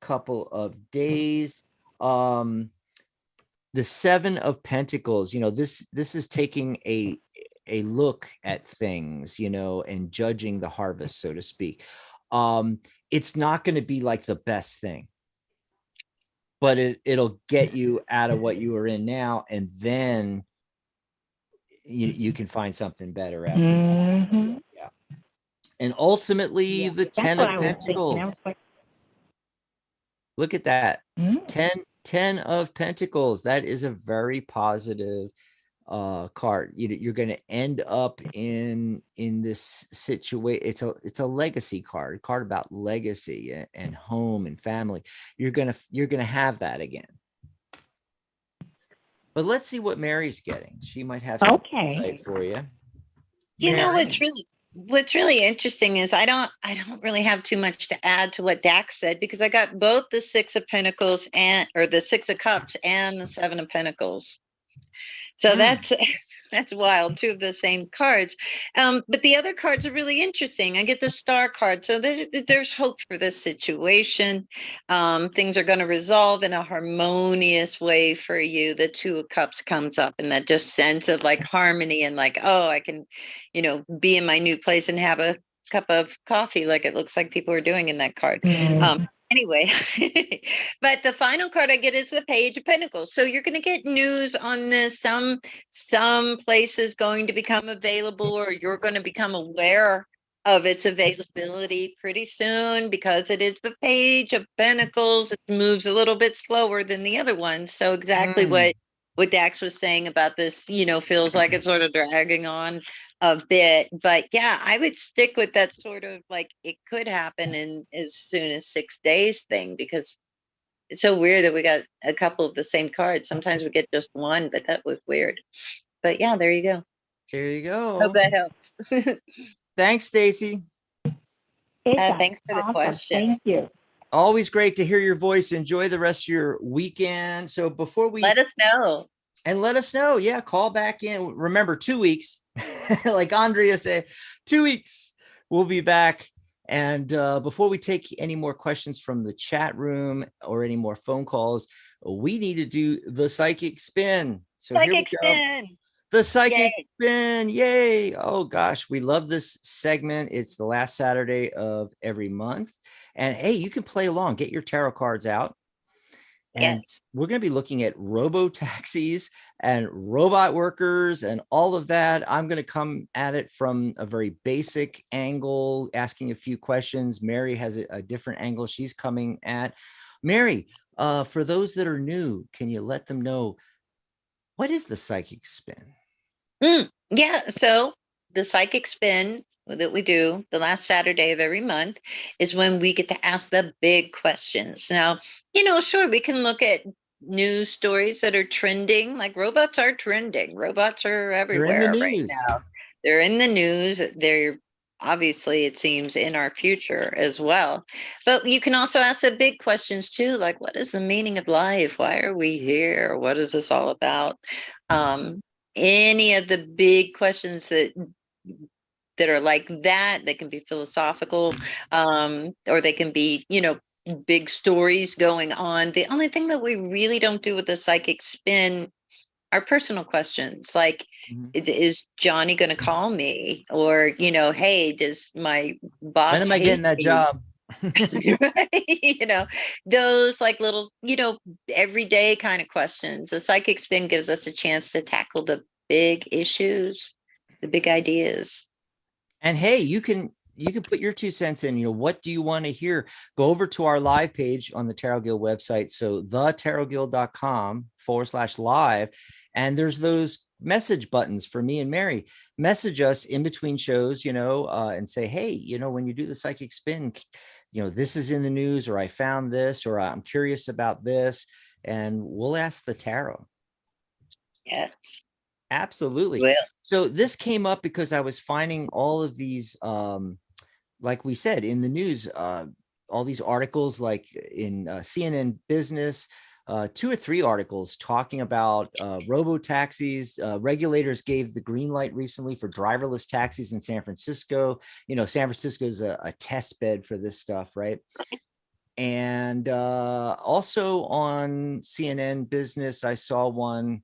couple of days. The Seven of Pentacles, this is taking a look at things, and judging the harvest, so to speak. It's not going to be like the best thing, but it'll get you out of what you are in now, and then you can find something better after. Mm-hmm. Yeah. And ultimately, the That's 10 what of I was thinking. I was Pentacles. like, Look at that. mm. 10 of Pentacles. That is a very positive card. You're going to end up in this situation. It's a legacy card about legacy and home and family. You're going to have that again. But let's see what Mary's getting. She might have some insight for you. What's really interesting is I don't really have too much to add to what Dax said, because I got both the Six of Pentacles or the Six of Cups and the Seven of Pentacles. So that's wild, two of the same cards. But the other cards are really interesting. I get the Star card. So there's hope for this situation. Things are going to resolve in a harmonious way for you. The Two of Cups comes up, and that just sense of like harmony and like, oh, I can, be in my new place and have a cup of coffee, like it looks like people are doing in that card. Anyway, but the final card I get is the Page of Pentacles. So you're going to get news on this. Some places going to become available, or you're going to become aware of its availability pretty soon, because it is the Page of Pentacles. It moves a little bit slower than the other ones. So exactly what Dax was saying about this, feels like it's sort of dragging on a bit. But yeah, I would stick with that sort of like it could happen in as soon as 6 days thing, because it's so weird that we got a couple of the same cards. Sometimes we get just one, but that was weird. But yeah, there you go. There you go. Hope that helps. Thanks, Stacy. Thanks for the question. Thank you. Always great to hear your voice. Enjoy the rest of your weekend. So before we let us know. Yeah, call back in. Remember, 2 weeks, like Andrea said, 2 weeks. We'll be back. And before we take any more questions from the chat room or any more phone calls, we need to do the psychic spin. So psychic spin. The psychic spin. Yay. Oh gosh, we love this segment. It's the last Saturday of every month. And hey, you can play along, get your tarot cards out. And we're going to be looking at robo-taxis and robot workers and all of that. I'm going to come at it from a very basic angle, asking a few questions. Mary has a different angle she's coming at. Mary, for those that are new, can you let them know, what is the psychic spin? Yeah, so the psychic spin that we do the last Saturday of every month is when we get to ask the big questions. Now, sure, we can look at news stories that are trending, like robots are trending. Robots are everywhere right now. They're in the news. They're obviously, it seems, in our future as well. But you can also ask the big questions too, like what is the meaning of life? Why are we here? What is this all about? Any of the big questions that are like that, they can be philosophical, or they can be, big stories going on. The only thing that we really don't do with the psychic spin are personal questions, like, is Johnny going to call me? Or, hey, does my boss when am I getting that job? Right? Those like little, everyday kind of questions. The psychic spin gives us a chance to tackle the big issues, the big ideas. And hey, you can put your 2 cents in. What do you want to hear? Go over to our live page on the Tarot Guild website. So thetarotguild.com/live. And there's those message buttons for me and Mary. Message us in between shows, and say, hey, when you do the psychic spin, this is in the news, or I found this, or I'm curious about this. And we'll ask the tarot. Yes. Absolutely. Well, so this came up because I was finding all of these, like we said, in the news, all these articles, like in CNN Business, 2 or 3 articles talking about robo-taxis. Regulators gave the green light recently for driverless taxis in San Francisco. San Francisco is a test bed for this stuff, right? And also on CNN Business, I saw one,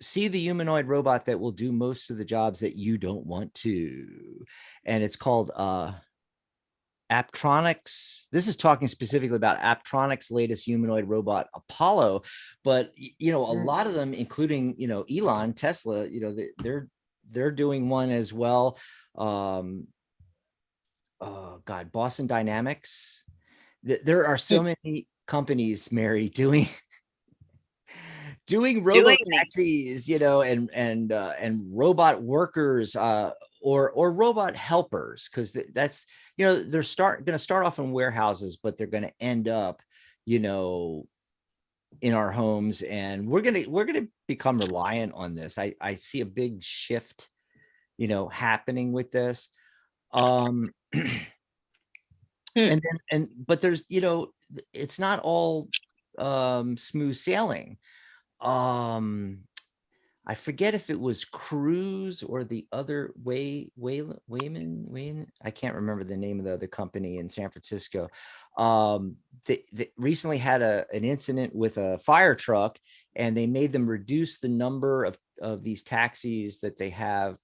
see the humanoid robot that will do most of the jobs that you don't want to. And it's called Aptronics. This is talking specifically about Aptronics' latest humanoid robot, Apollo. But, a lot of them, including, Elon, Tesla, they're doing one as well. Boston Dynamics. There are so many companies, Mary, doing robo-taxis, and robot workers, or robot helpers, because that's, they're going to start off in warehouses, but they're going to end up, in our homes, and we're going to become reliant on this. I see a big shift, happening with this. But there's, it's not all smooth sailing. I forget if it was Cruise or the other Wayman. I can't remember the name of the other company in San Francisco. They recently had an incident with a fire truck, and they made them reduce the number of these taxis that they have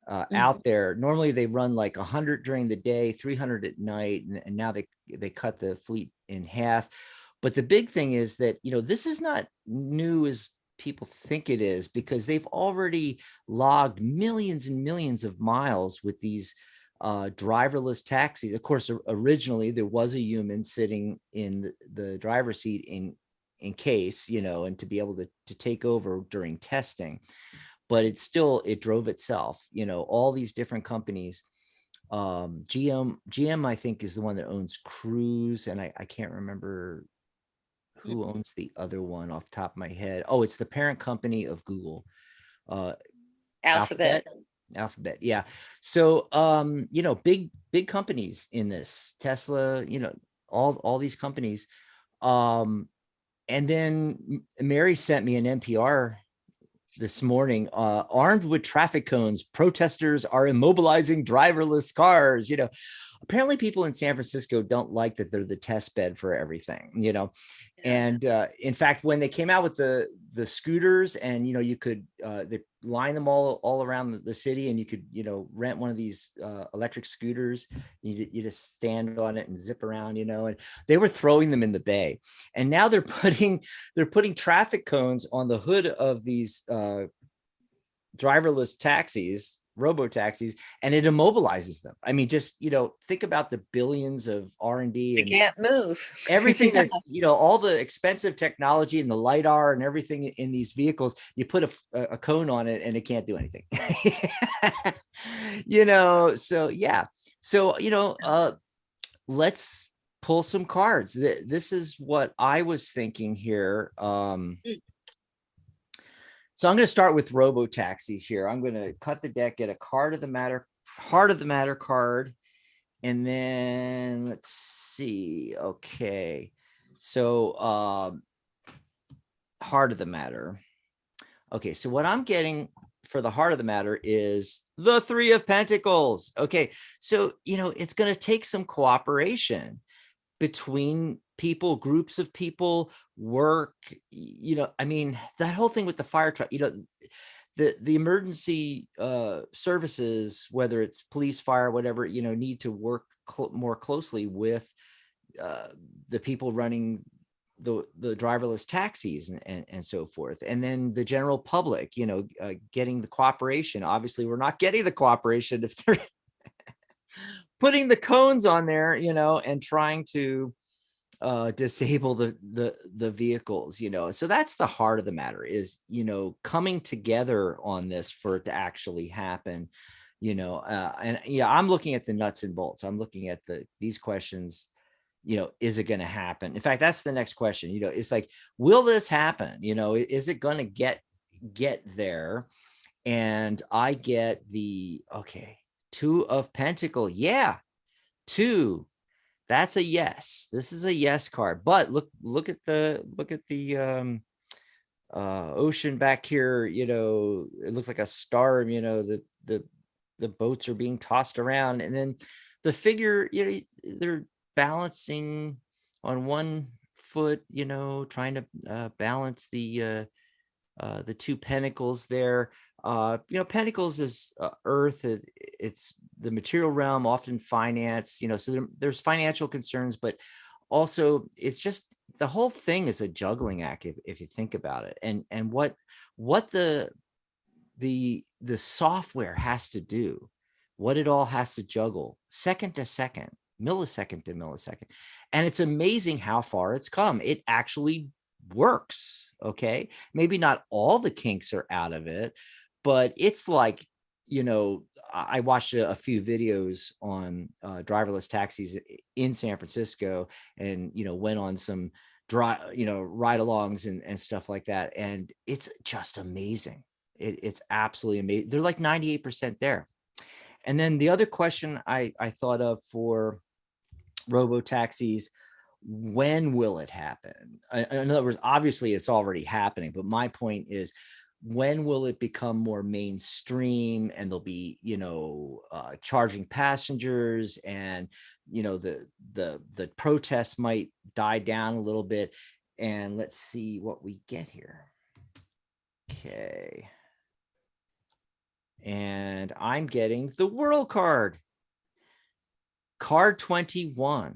out there. Normally they run like 100 during the day, 300 at night, and now they cut the fleet in half. But the big thing is that, this is not new as people think it is, because they've already logged millions and millions of miles with these driverless taxis. Of course, originally there was a human sitting in the driver's seat in case, and to be able to take over during testing. But it drove itself. All these different companies. GM, I think, is the one that owns Cruise, and I can't remember who owns the other one off the top of my head. Oh, it's the parent company of Google. Alphabet. Yeah. So, big companies in this, Tesla, all these companies. And then Mary sent me an NPR this morning, armed with traffic cones, protesters are immobilizing driverless cars. Apparently people in San Francisco don't like that they're the test bed for everything, and in fact, when they came out with the scooters, and you could they line them all around the city, and you could rent one of these electric scooters. You just stand on it and zip around, and they were throwing them in the bay. And now they're putting traffic cones on the hood of these driverless taxis, robo-taxis, and it immobilizes them. I mean, just think about the billions of R&D and can't move. Everything that's all the expensive technology and the LiDAR and everything in these vehicles. You put a cone on it and it can't do anything. So yeah. So let's pull some cards. This is what I was thinking here. So I'm going to start with robo-taxis here. I'm going to cut the deck, get a heart of the matter card. And then let's see. Okay. So heart of the matter. Okay. So what I'm getting for the heart of the matter is the 3 of Pentacles. Okay. So, it's going to take some cooperation between people, groups of people, work, that whole thing with the fire truck, the emergency services, whether it's police, fire, whatever, need to work more closely with the people running the driverless taxis and so forth. And then the general public, getting the cooperation. Obviously, we're not getting the cooperation if they're putting the cones on there, and trying to disable the vehicles, so that's the heart of the matter, is coming together on this for it to actually happen, I'm looking at the nuts and bolts. I'm looking at these questions. Is it going to happen? In fact, that's the next question. It's like, will this happen? Is it going to get there? And I get the 2 of Pentacles. Yeah, 2. That's a yes. This is a yes card. But look at the ocean back here. It looks like a storm. The boats are being tossed around, and then the figure, they're balancing on one foot, trying to balance the two pentacles there. Pentacles is earth. It's the material realm, often finance, so there's financial concerns, but also it's just the whole thing is a juggling act if you think about it. And what the software has to do, what it all has to juggle second to second, millisecond to millisecond. And it's amazing how far it's come. It actually works. Okay. Maybe not all the kinks are out of it, but it's like, I watched a few videos on driverless taxis in San Francisco, and, went on some ride-alongs and stuff like that. And it's just amazing. It's absolutely amazing. They're like 98% there. And then the other question I thought of for robo-taxis, when will it happen? In other words, obviously it's already happening, but my point is, when will it become more mainstream and there'll be, charging passengers, and, the protests might die down a little bit. And let's see what we get here. Okay. And I'm getting the world card 21,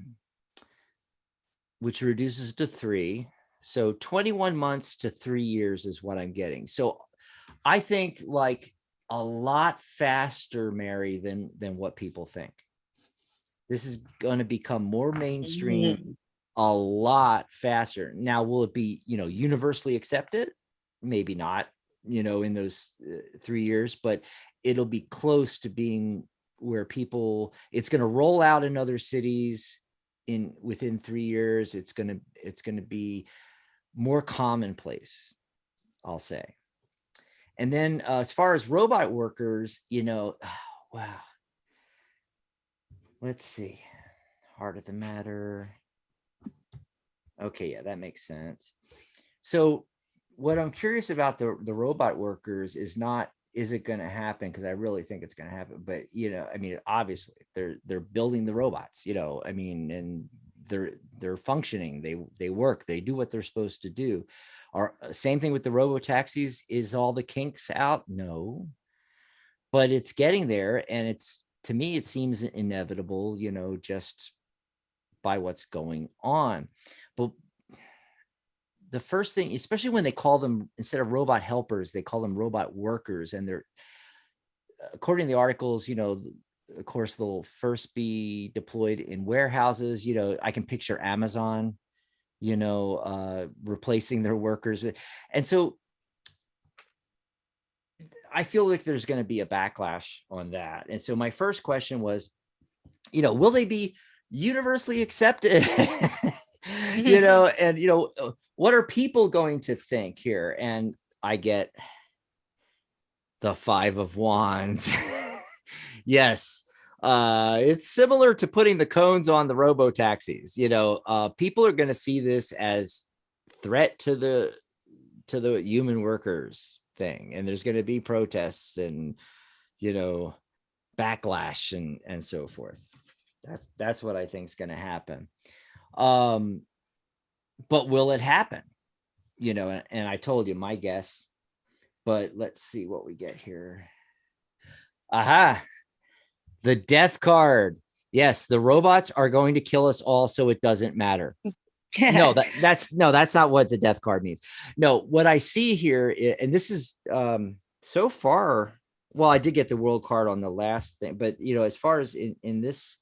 which reduces to 3. So 21 months to 3 years is what I'm getting. So I think like a lot faster, Mary, than what people think. This is going to become more mainstream a lot faster. Now, will it be, universally accepted? Maybe not, in those 3 years, but it'll be close to being where people, it's going to roll out in other cities within 3 years. It's going to be more commonplace, I'll say. And then as far as robot workers, wow. Let's see. Heart of the matter. Okay, yeah, that makes sense. So what I'm curious about the robot workers is not, is it going to happen? Because I really think it's going to happen. But, obviously they're building the robots, and they're functioning. They work. They do what they're supposed to do. Same thing with the robo-taxis. Is all the kinks out? No. But it's getting there. And to me, it seems inevitable, just by what's going on. But the first thing, especially when they call them, instead of robot helpers, they call them robot workers. And they're, according to the articles, of course, they'll first be deployed in warehouses. I can picture Amazon, replacing their workers. And so I feel like there's going to be a backlash on that. And so my first question was, will they be universally accepted? And, what are people going to think here? And I get the 5 of Wands. Yes. It's similar to putting the cones on the robo-taxis. People are going to see this as threat to the human workers thing. And there's going to be protests and, backlash and so forth. That's what I think is going to happen. But will it happen? And I told you my guess, but let's see what we get here. Aha. The death card. Yes, the robots are going to kill us all, so it doesn't matter. No, that's not what the death card means. No, what I see here, and this is so far, well, I did get the world card on the last thing, but as far as in this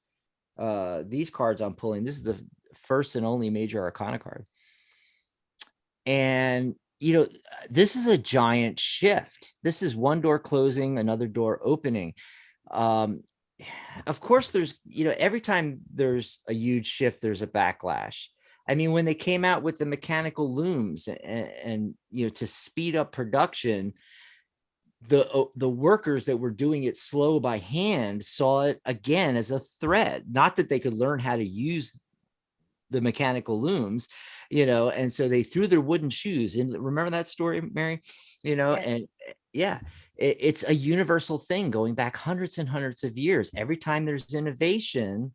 these cards I'm pulling, this is the first and only major arcana card. And this is a giant shift. This is one door closing, another door opening. Of course, there's, every time there's a huge shift, there's a backlash. I mean, when they came out with the mechanical looms and to speed up production, the workers that were doing it slow by hand saw it again as a threat, not that they could learn how to use the mechanical looms, and so they threw their wooden shoes. And remember that story, Mary? Yes. And yeah, it's a universal thing going back hundreds and hundreds of years. Every time there's innovation,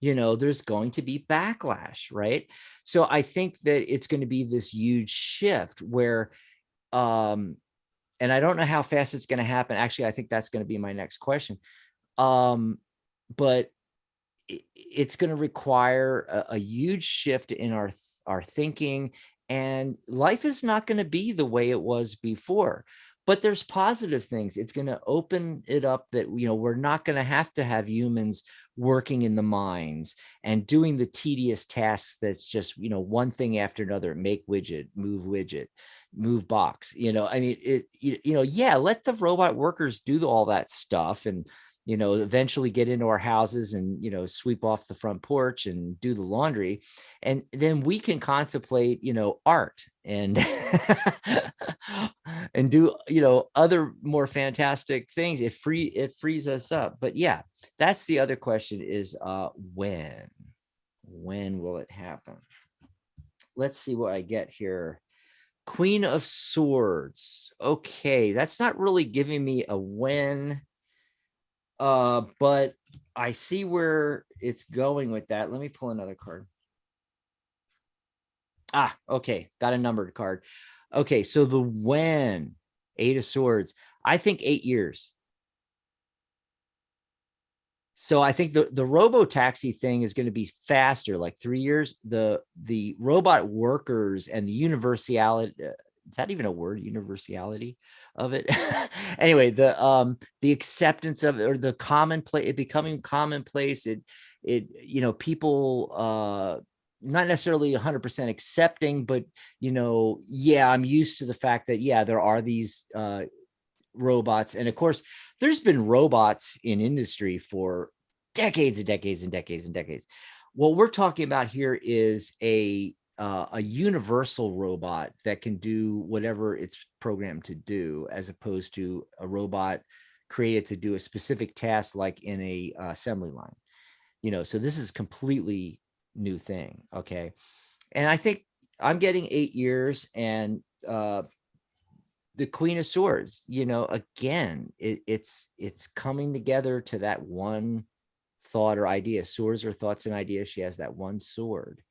there's going to be backlash, right? So I think that it's going to be this huge shift where, and I don't know how fast it's going to happen. Actually, I think that's going to be my next question. But it's going to require a huge shift in our thinking, and life is not going to be the way it was before. But there's positive things. It's going to open it up that, we're not going to have humans working in the mines and doing the tedious tasks. That's just, one thing after another, make widget, move box, I mean, yeah, let the robot workers do all that stuff, and eventually get into our houses and, sweep off the front porch and do the laundry. And then we can contemplate, art and, and do, other more fantastic things. It frees us up. But yeah, that's the other question is, when will it happen? Let's see what I get here. Queen of Swords. Okay. That's not really giving me a when. But I see where it's going with that. Let me pull another card. Okay, got a numbered card. Okay, so the when, 8 of Swords, I think 8 years. So I think the robo-taxi thing is going to be faster, like 3 years. The robot workers and the universality, is that even a word, universality of it? Anyway, the acceptance of it, or the commonplace, it becoming commonplace, people not necessarily 100% accepting, but yeah, I'm used to the fact that, yeah, there are these robots. And of course, there's been robots in industry for decades and decades and decades and decades. What we're talking about here is a universal robot that can do whatever it's programmed to do, as opposed to a robot created to do a specific task, like in a assembly line. So this is completely new thing. Okay. And I think I'm getting 8 years, and the Queen of Swords, again, it's coming together to that one thought or idea. Swords are thoughts and ideas. She has that one sword.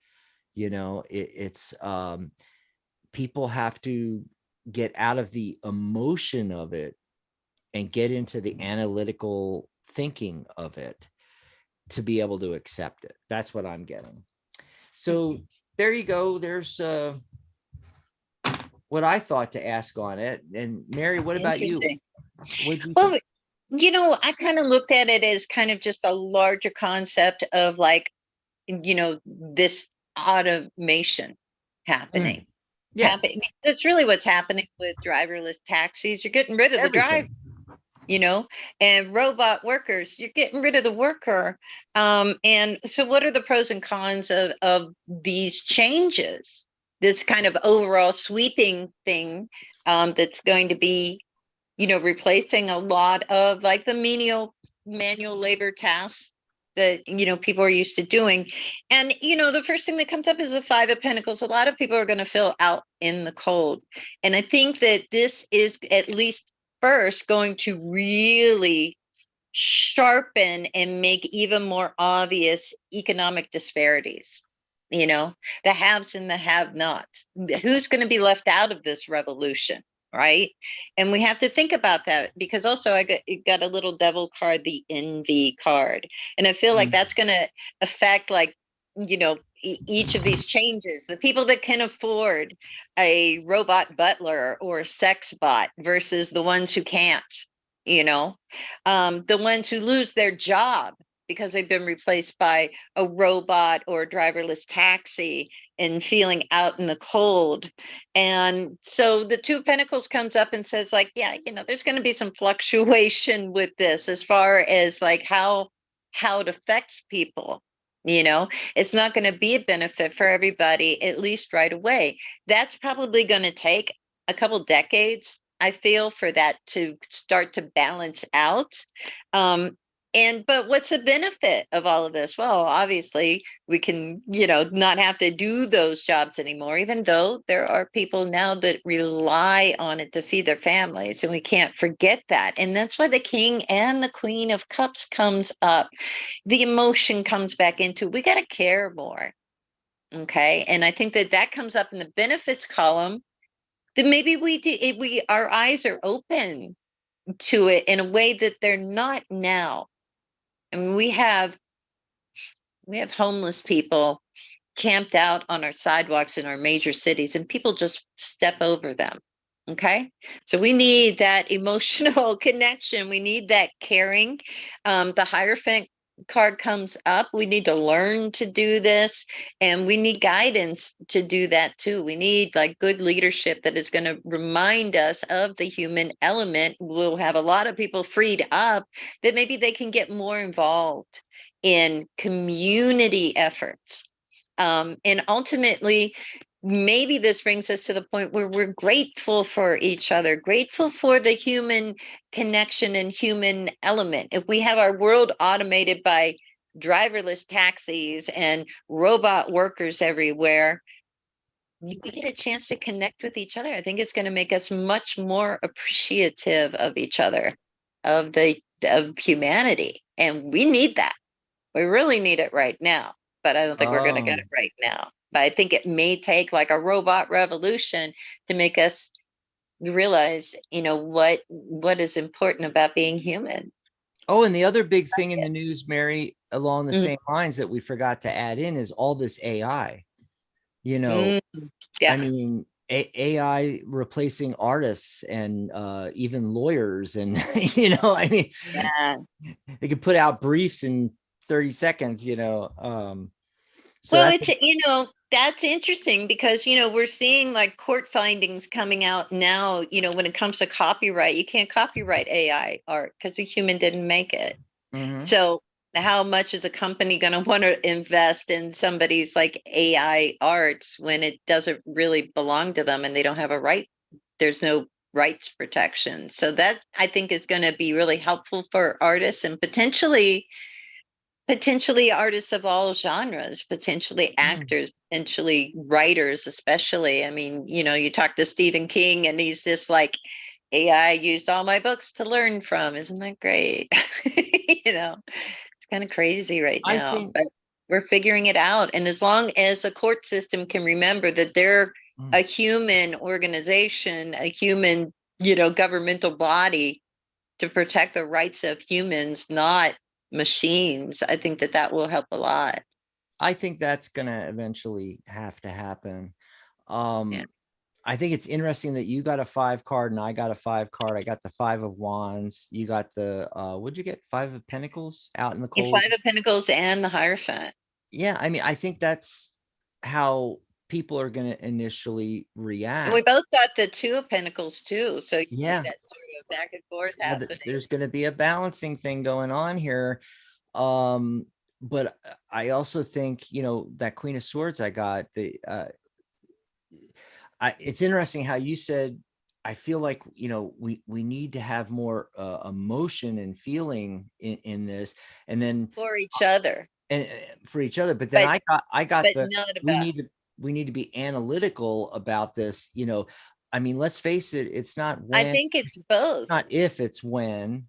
It's people have to get out of the emotion of it and get into the analytical thinking of it to be able to accept it. That's what I'm getting. So there you go. There's what I thought to ask on it. And Mary, what about you? What'd you think? Well, I kind of looked at it as kind of just a larger concept of, like, this automation happening. Yeah. That's really what's happening with driverless taxis. You're getting rid of the driver, and robot workers, you're getting rid of the worker. And so what are the pros and cons of these changes? This kind of overall sweeping thing that's going to be, replacing a lot of, like, the manual labor tasks that, people are used to doing. And, the first thing that comes up is the 5 of Pentacles. A lot of people are going to feel out in the cold. And I think that this is, at least first, going to really sharpen and make even more obvious economic disparities. The haves and the have-nots. Who's going to be left out of this revolution? Right. And we have to think about that, because also I got a little devil card, the envy card. And I feel like that's going to affect, like, each of these changes. The people that can afford a robot butler or a sex bot versus the ones who can't, the ones who lose their job because they've been replaced by a robot or a driverless taxi and feeling out in the cold. And so the 2 of Pentacles comes up and says, like, yeah, there's going to be some fluctuation with this, as far as, like, how it affects people. It's not going to be a benefit for everybody, at least right away. That's probably going to take a couple decades I feel, for that to start to balance out. But what's the benefit of all of this? Well, obviously we can, not have to do those jobs anymore, even though there are people now that rely on it to feed their families, and we can't forget that. And that's why the King and the Queen of Cups comes up. The emotion comes back into, we got to care more. Okay. And I think that comes up in the benefits column. Then maybe our eyes are open to it in a way that they're not now. And we have homeless people camped out on our sidewalks in our major cities, and people just step over them. Okay. So we need that emotional connection. We need that caring. The Hierophant card comes up. We need to learn to do this, and we need guidance to do that too. We need like good leadership that is going to remind us of the human element. We'll have a lot of people freed up that maybe they can get more involved in community efforts. And ultimately, maybe this brings us to the point where we're grateful for each other, grateful for the human connection and human element. If we have our world automated by driverless taxis and robot workers everywhere, we get a chance to connect with each other. I think it's going to make us much more appreciative of each other, of humanity. And we need that. We really need it right now, but I don't think we're going to get it right now. But I think it may take like a robot revolution to make us realize, what is important about being human. Oh, and the other big thing in the news, Mary, along the Mhm. same lines that we forgot to add in is all this AI. Yeah. I mean, AI replacing artists and even lawyers, and I mean, Yeah. they could put out briefs in 30 seconds. So Well, that's that's interesting because, we're seeing like court findings coming out now, when it comes to copyright. You can't copyright AI art because a human didn't make it. Mhm. So how much is a company going to want to invest in somebody's like AI arts when it doesn't really belong to them and they don't have a right? There's no rights protection. So that, I think, is going to be really helpful for artists, and potentially artists of all genres, potentially actors, potentially writers, especially. I mean, you talk to Stephen King and he's just like, AI used all my books to learn from. Isn't that great? It's kind of crazy right I now, think but we're figuring it out. And as long as the court system can remember that they're a human organization, a human, governmental body to protect the rights of humans, not machines, I think that will help a lot. I think that's gonna eventually have to happen. Yeah. I think it's interesting that you got a 5 card and I got a 5 card. I got the 5 of Wands. You got the what'd you get? 5 of Pentacles out in the The cold. Five of Pentacles and the Hierophant. Yeah, I mean, I think that's how people are going to initially And react. we both got the Two of Pentacles too. So you see Yeah, that sort of back and forth yeah, happening. there's going to be a balancing thing going on here. But I also think, that Queen of Swords I got, it's interesting how you said, I feel like, we need to have more emotion and feeling in this, and then For each other, and for each other. But then but I got the, not we about. need to we need to be analytical about this. I mean, let's face it, it's not I when, think it's both. not if, it's when.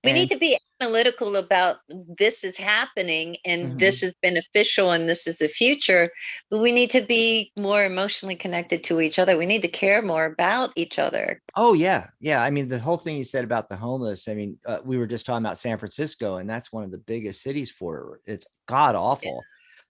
We need And to be analytical about this is happening and this Mhm. is beneficial and this is the future, but we need to be more emotionally connected to each other. We need to care more about each other. Oh yeah, yeah. I mean, the whole thing you said about the homeless. I mean, we were just talking about San Francisco, and that's one of the biggest cities for it. It's god Yeah. awful.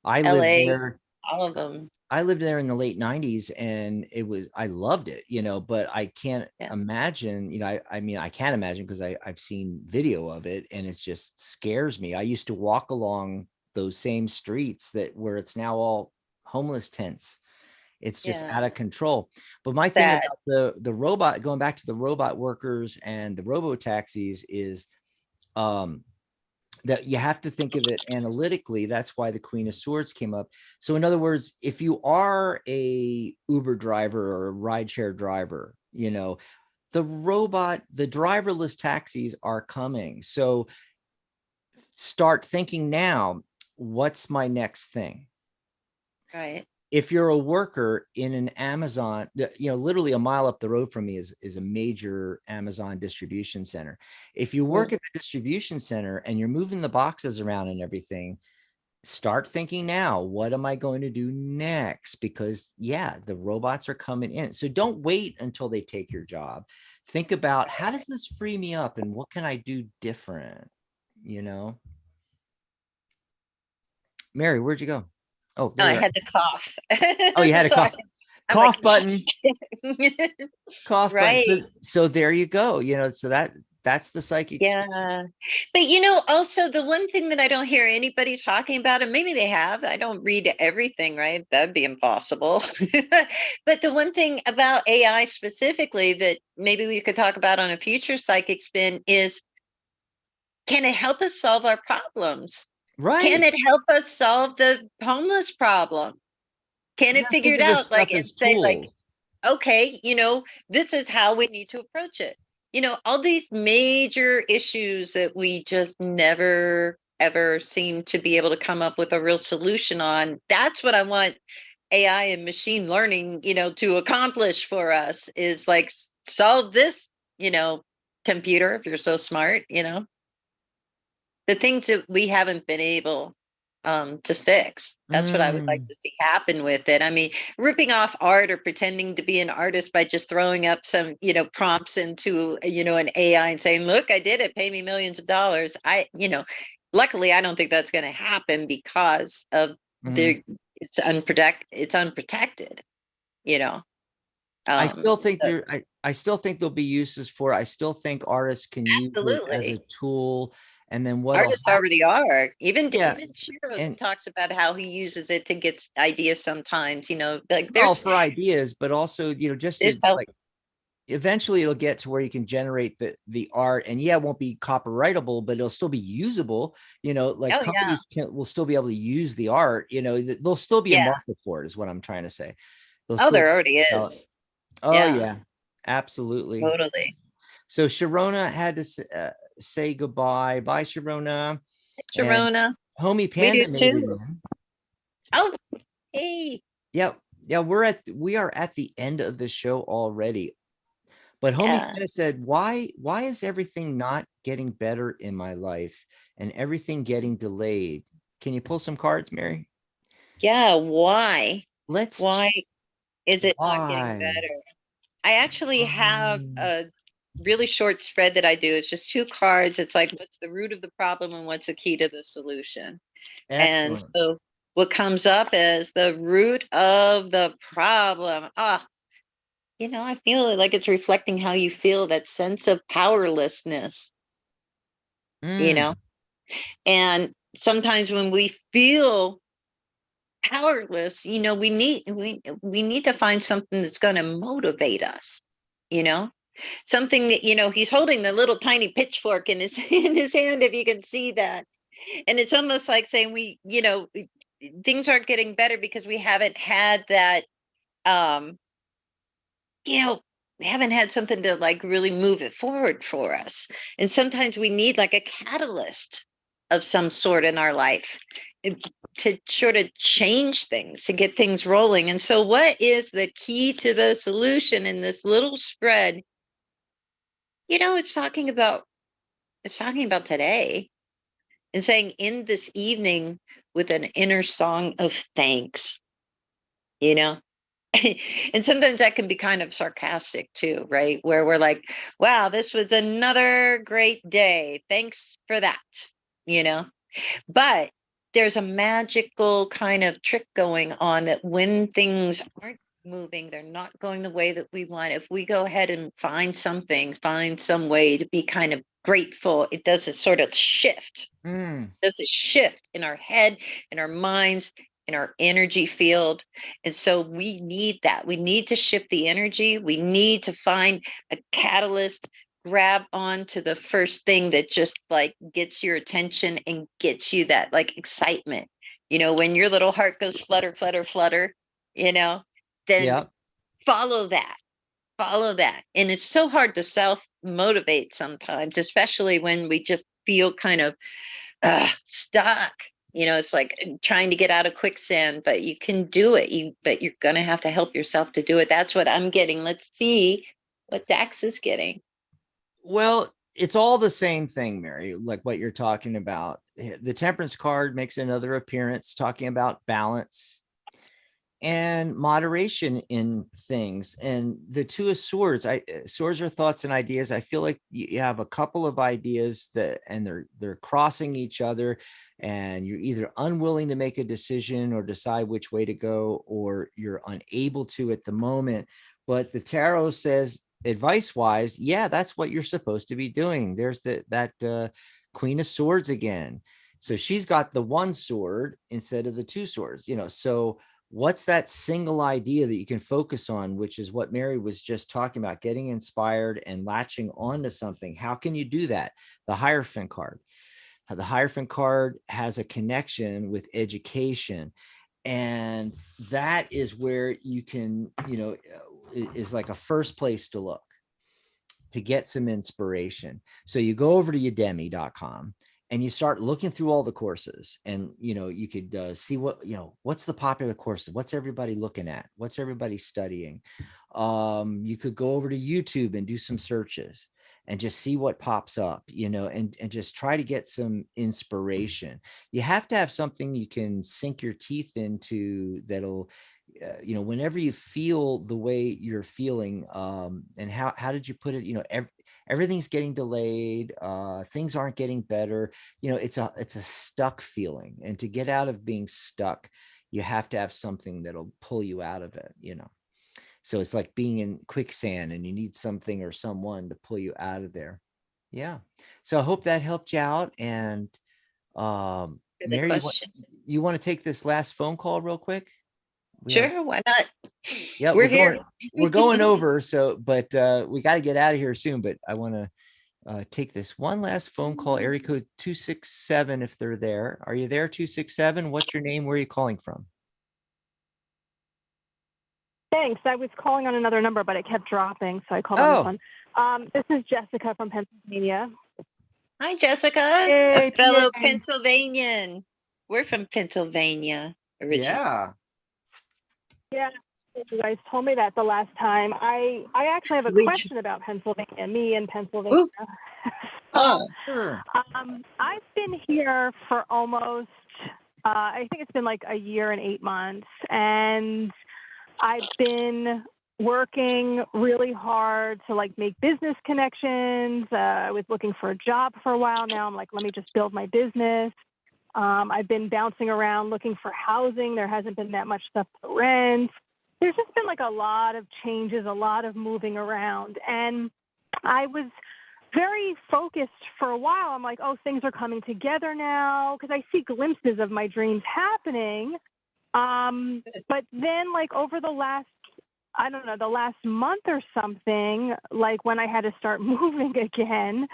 I lived LA, there. all of them. I lived there in the late 90s, and I loved it, but I can't Yeah. imagine, I mean, I can't imagine because I've seen video of it and it just scares me. I used to walk along those same streets where it's now all homeless tents. It's just Yeah. out of control. But my thing Sad. about the robot, going back to the robot workers and the robo-taxis, is that you have to think of it analytically. That's why the Queen of Swords came up. So in other words, if you are a Uber driver or a rideshare driver, the driverless taxis are coming. So start thinking now, what's my next thing? Right. If you're a worker in an Amazon, literally a mile up the road from me is a major Amazon distribution center. If you work at the distribution center and you're moving the boxes around and everything, start thinking now, what am I going to do next? Because the robots are coming in. So don't wait until they take your job. Think about, how does this free me up and what can I do different? Mary, where'd you go? Oh, No, there I you are. had to cough. Oh, you had a Sorry. cough. I'm Cough like, button. Cough button. right. So there you go. So that's the psychic. Yeah. But also the one thing that I don't hear anybody talking about, and maybe they have, I don't read everything, right? That'd be impossible. But the one thing about AI specifically that maybe we could talk about on a future psychic spin is, can it help us solve our problems? Can Right. it help us solve the homeless problem? Can You it gotta figure think it of this out, stuff like, and as say, like, tools. okay, this is how we need to approach it. All these major issues that we just never ever seem to be able to come up with a real solution on. That's what I want AI and machine learning, to accomplish for us, is like, solve this, computer, if you're so smart, the things that we haven't been able to fix. That's what I would like Mm. to see happen with it. I mean, ripping off art or pretending to be an artist by just throwing up some, prompts into, an AI and saying, look, I did it, pay me millions of dollars. Luckily, I don't think that's going to happen because of Mhm. it's unprotected, you know. I still think So I still think there'll be uses for it. I still think artists can use it as a absolutely. tool. And then what'll Artists happen? already are. Even Yeah. Shiro And talks about how he uses it to get ideas sometimes, like well, for ideas, but also, just there's to help. like, eventually it'll get to where you can generate the art, and it won't be copyrightable, but it'll still be usable. Like Oh yeah. companies will still be able to use the art. There'll still be a Yeah. market for it, is what I'm trying to say. They'll Oh, still there already sell it. is. Oh Yeah, yeah, absolutely. totally. So Sharona had to say goodbye. Bye, Sharona. And Sharona. homie We do Panda made it too. in. Oh, hey. Yep. Yeah, we are at the end of the show already. But homie Yeah. Panda said, why is everything not getting better in my life and everything getting delayed? Can you pull some cards, Mary? Yeah. Why? Let's Why is it not getting why? better? I actually have Um, a really short spread that I do. It's just two cards. It's like, what's the root of the problem and what's the key to the solution? And Excellent. so what comes up is the root of the problem. I feel like it's reflecting how you feel, that sense of powerlessness, you Mm, know? And sometimes when we feel powerless, we need to find something that's going to motivate us, you know? Something that, he's holding the little tiny pitchfork in his in his hand, if you can see that. And it's almost like saying things aren't getting better because we haven't had that um you know we haven't had something to like really move it forward for us. And sometimes we need like a catalyst of some sort in our life, to sort of change things, to get things rolling. And so what is the key to the solution in this little spread? It's talking about today, and saying, in this evening with an inner song of thanks, you know and sometimes that can be kind of sarcastic too, right? Where we're like, wow, this was another great day, thanks for that, you know but there's a magical kind of trick going on, that when things aren't moving, they're not going the way that we want, if we go ahead and find some way to be kind of grateful, it does a sort of shift. mm. There's a shift in our head, in our minds, in our energy field. And so we need that. We need to shift the energy. We need to find a catalyst, grab on to the first thing that just like gets your attention and gets you that like excitement. When your little heart goes flutter, flutter, flutter, you know, then Yeah. follow that. follow that. And it's so hard to self motivate sometimes, especially when we just feel kind of stuck. It's like trying to get out of quicksand, but you can do it. But you're going to have to help yourself to do it. That's what I'm getting. Let's see what Dax is getting. Well, it's all the same thing, Mary, like what you're talking about. The Temperance card makes another appearance talking about balance and moderation in things. And the Two of Swords, swords are thoughts and ideas. I feel like you have a couple of ideas and they're crossing each other, and you're either unwilling to make a decision or decide which way to go, or you're unable to at the moment. But the tarot says, advice wise, yeah, that's what you're supposed to be doing. There's that Queen of Swords again. So she's got the one sword instead of the two swords, so what's that single idea that you can focus on, which is what Mary was just talking about, getting inspired and latching onto something. How can you do that? The Hierophant card. The Hierophant card has a connection with education. And that is where you can, is like a first place to look to get some inspiration. So you go over to udemy.com and you start looking through all the courses, and you could see what's the popular courses, what's everybody looking at, what's everybody studying. You could go over to YouTube and do some searches and just see what pops up, and just try to get some inspiration. You have to have something you can sink your teeth into that'll whenever you feel the way you're feeling, and how did you put it, everything's getting delayed, things aren't getting better, it's a stuck feeling. And to get out of being stuck, you have to have something that'll pull you out of it. So it's like being in quicksand and you need something or someone to pull you out of there. Yeah. So I hope that helped you out. And Mary, you want to take this last phone call real quick? Sure, why not? Yeah, we're here. We're going over. So, but we got to get out of here soon. But I want to take this one last phone call. Area code 267. If they're there, are you there? 267. What's your name? Where are you calling from? Thanks. I was calling on another number, but it kept dropping, so I called on this one. This is Jessica from Pennsylvania. Hi, Jessica. Yay, a fellow PA. Pennsylvanian. We're from Pennsylvania originally. Yeah, you guys told me that the last time. I actually have a question about Pennsylvania, me in Pennsylvania. Sure. I've been here for almost, I think it's been like a year and 8 months, and I've been working really hard to like make business connections. I was looking for a job for a while now. I'm like, let me just build my business. I've been bouncing around looking for housing. There hasn't been that much stuff to rent. There's just been like a lot of changes, a lot of moving around. And I was very focused for a while. I'm like, oh, things are coming together now, because I see glimpses of my dreams happening. But then like over the last, I don't know, the last month or something, like when I had to start moving again,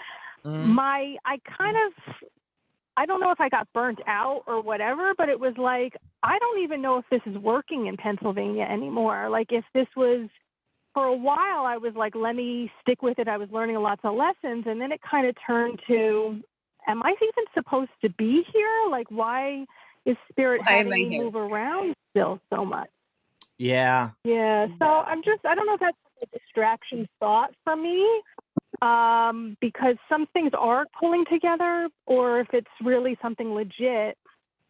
I don't know if I got burnt out or whatever, but it was like, I don't even know if this is working in Pennsylvania anymore. Like if this was, for a while, I was like, let me stick with it. I was learning lots of lessons. And then it kind of turned to, am I even supposed to be here? Like, why is Spirit having me move around still so much? Yeah. Yeah. So I don't know if that's a distraction thought for me. Because some things are pulling together, or if it's really something legit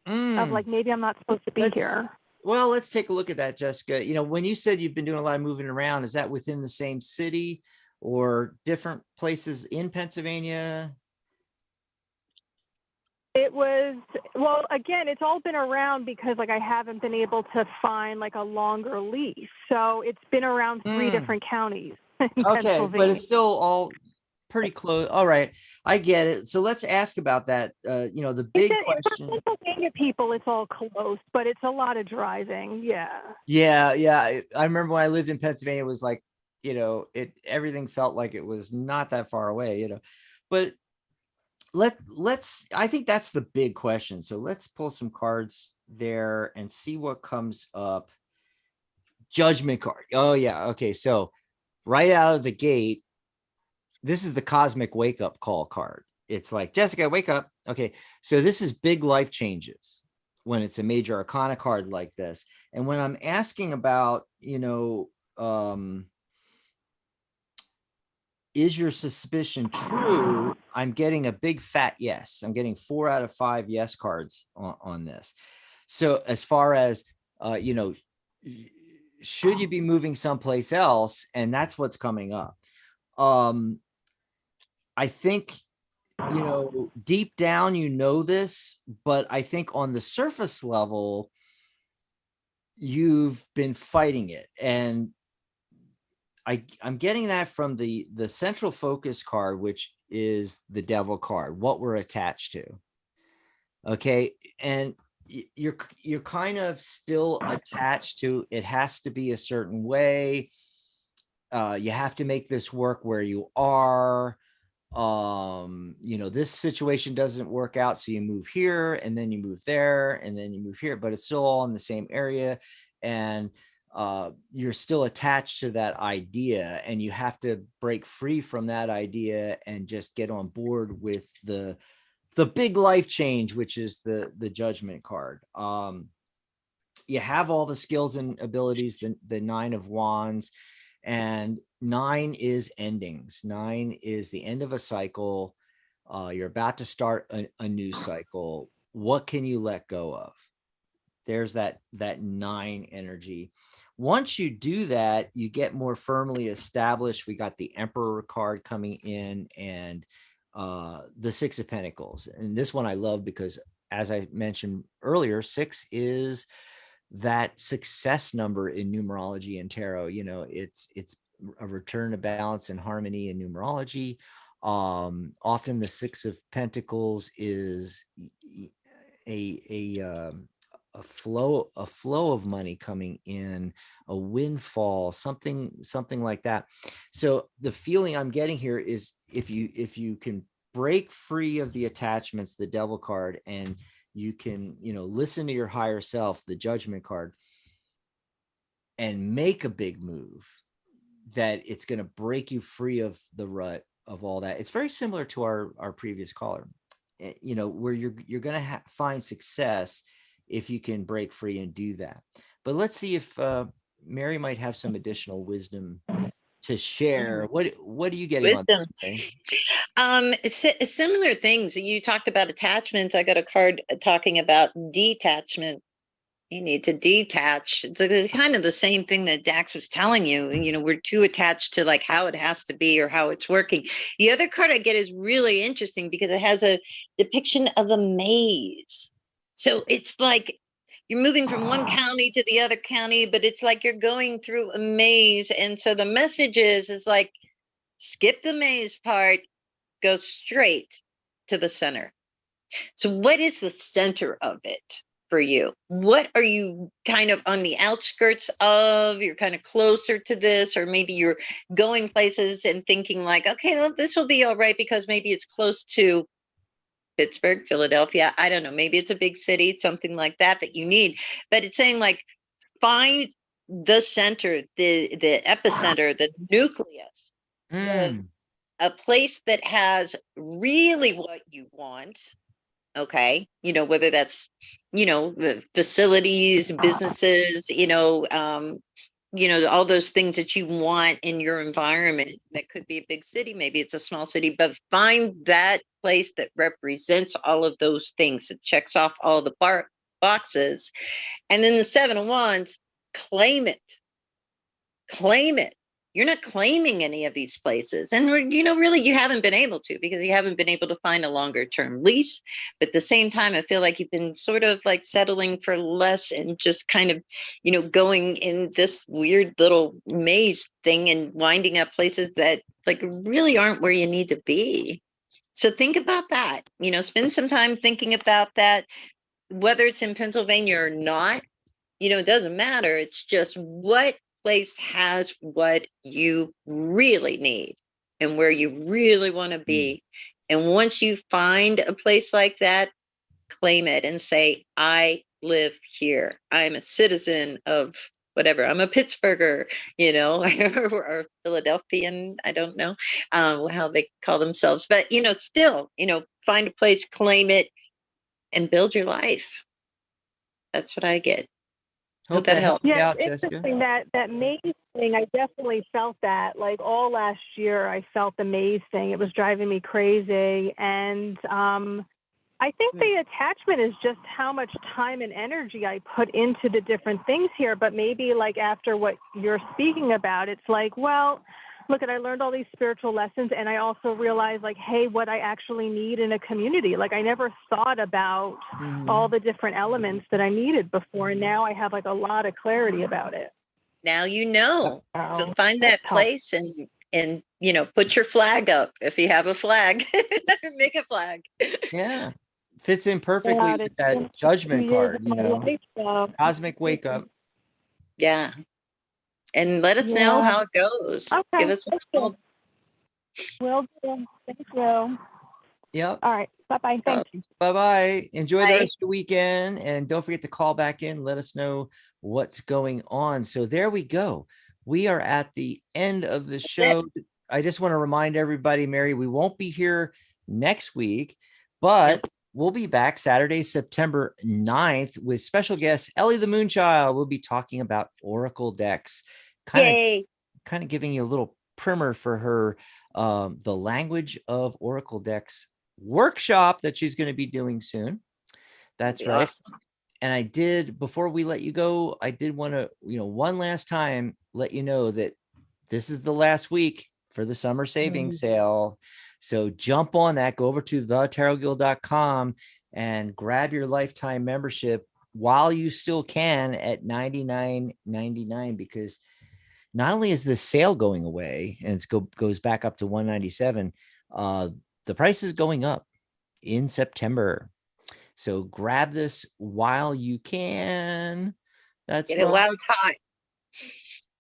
of like, maybe I'm not supposed to be here. Well, let's take a look at that, Jessica. When you said you've been doing a lot of moving around, is that within the same city or different places in Pennsylvania? It was, well, again, it's all been around because like I haven't been able to find like a longer lease. So it's been around 3 different counties. Okay, but it's still all pretty close. All right, I get it. So let's ask about that. The big question. For Pennsylvania people, it's all close, but it's a lot of driving. Yeah. Yeah. I remember when I lived in Pennsylvania, it was like, everything felt like it was not that far away. But let's. I think that's the big question. So let's pull some cards there and see what comes up. Judgment card. Oh yeah. Okay. So right out of the gate, this is the cosmic wake up call card. It's like, Jessica, wake up. Okay. So this is big life changes when it's a major arcana card like this. And when I'm asking about, is your suspicion true? I'm getting a big fat yes. I'm getting 4 out of 5 yes cards on this. So as far as, should you be moving someplace else? And that's what's coming up. I think, deep down, this, but I think on the surface level, you've been fighting it. And I'm getting that from the central focus card, which is the devil card, what we're attached to. Okay. And you're kind of still attached to, it has to be a certain way. You have to make this work where you are. This situation doesn't work out, so you move here, and then you move there, and then you move here, but it's still all in the same area. And you're still attached to that idea, and you have to break free from that idea and just get on board with the big life change, which is the judgment card. You have all the skills and abilities, the 9 of wands, and 9 is endings. 9 is the end of a cycle. You're about to start a new cycle. What can you let go of? There's that 9 energy. Once you do that, you get more firmly established. We got the Emperor card coming in, and the 6 of Pentacles. And this one I love because, as I mentioned earlier, 6 is that success number in numerology and tarot. It's a return to balance and harmony in numerology. Often the 6 of Pentacles is a flow of money coming in, a windfall, something like that. So the feeling I'm getting here is, if you can break free of the attachments, the devil card, and you can, listen to your higher self, the judgment card, and make a big move, that it's going to break you free of the rut of all that. It's very similar to our previous caller, where you're going to find success if you can break free and do that. But let's see if Mary might have some additional wisdom to share. What are you getting Wisdom. on this, Mary? It's similar things. You talked about attachments. I got a card talking about detachment. You need to detach. It's kind of the same thing that Dax was telling you. We're too attached to like how it has to be or how it's working. The other card I get is really interesting because it has a depiction of a maze. So it's like you're moving from one county to the other county, but it's like you're going through a maze. And so the message is like, skip the maze part, go straight to the center. So what is the center of it for you? What are you kind of on the outskirts of? You're kind of closer to this, or maybe you're going places and thinking like, okay, well, this will be all right because maybe it's close to Pittsburgh, Philadelphia. I don't know. Maybe it's a big city, something like that you need. But it's saying like, find the center, the epicenter, the nucleus, a place that has really what you want. Okay. Whether that's, the facilities, businesses, all those things that you want in your environment. That could be a big city, maybe it's a small city, but find that place that represents all of those things, that checks off all the boxes. And then the 7 of Wands, claim it. Claim it. You're not claiming any of these places. And, really you haven't been able to, because you haven't been able to find a longer term lease. But at the same time, I feel like you've been sort of like settling for less and just kind of, going in this weird little maze thing and winding up places that like really aren't where you need to be. So think about that, spend some time thinking about that, whether it's in Pennsylvania or not. It doesn't matter. It's just what place has what you really need and where you really want to be. And once you find a place like that, claim it and say, I live here. I'm a citizen of whatever. I'm a Pittsburgher, or Philadelphian. I don't know how they call themselves, but still, find a place, claim it, and build your life. That's what I get. Hope that helps. Yeah, out, it's Jessica. interesting that maze thing. I definitely felt that. Like all last year, I felt the maze thing. It was driving me crazy, and I think the attachment is just how much time and energy I put into the different things here. But maybe like after what you're speaking about, it's like, well, look, I learned all these spiritual lessons, and I also realized like, hey, what I actually need in a community. Like I never thought about all the different elements that I needed before, and now I have like a lot of clarity about it. Now you know. So Oh, find that helps. place and put your flag up if you have a flag. Make a flag. Yeah. Fits in perfectly with that judgment card, cosmic wake up. Yeah. And let us know how it goes. Okay. Give us a call. Will do. Thank you. Yep. All right. Bye-bye. Thanks. Bye-bye. Enjoy the Bye. rest of the weekend. And don't forget to call back in. Let us know what's going on. So there we go. We are at the end of the show. I just want to remind everybody, Mary, we won't be here next week, but we'll be back Saturday, September 9th with special guest Ellie the Moonchild. We'll be talking about Oracle decks. Kind of giving you a little primer for her the language of Oracle decks workshop that she's going to be doing soon. That's right. Awesome. And I did, before we let you go, I did want to, one last time let you know that this is the last week for the summer savings sale. So jump on that, go over to thetarotguild.com and grab your lifetime membership while you still can at $99.99, because not only is the sale going away and it goes back up to $197, the price is going up in September. So grab this while you can. That's Get it while it's hot.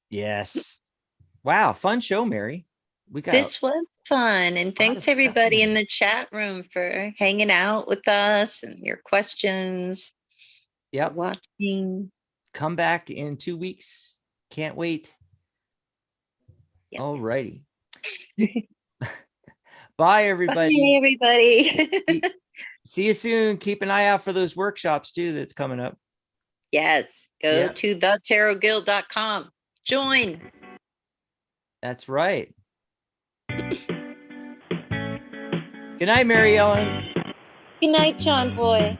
Yes. Wow. Fun show, Mary. This was fun. And thanks everybody in the chat room for hanging out with us and your questions. Yep. Watching. Come back in 2 weeks. Can't wait. Yep. All righty. Bye, everybody. Bye, everybody. See you soon. Keep an eye out for those workshops too that's coming up. Yes. Go to thetarotguild.com. Join. That's right. Good night, Mary Ellen. Good night, John Boy.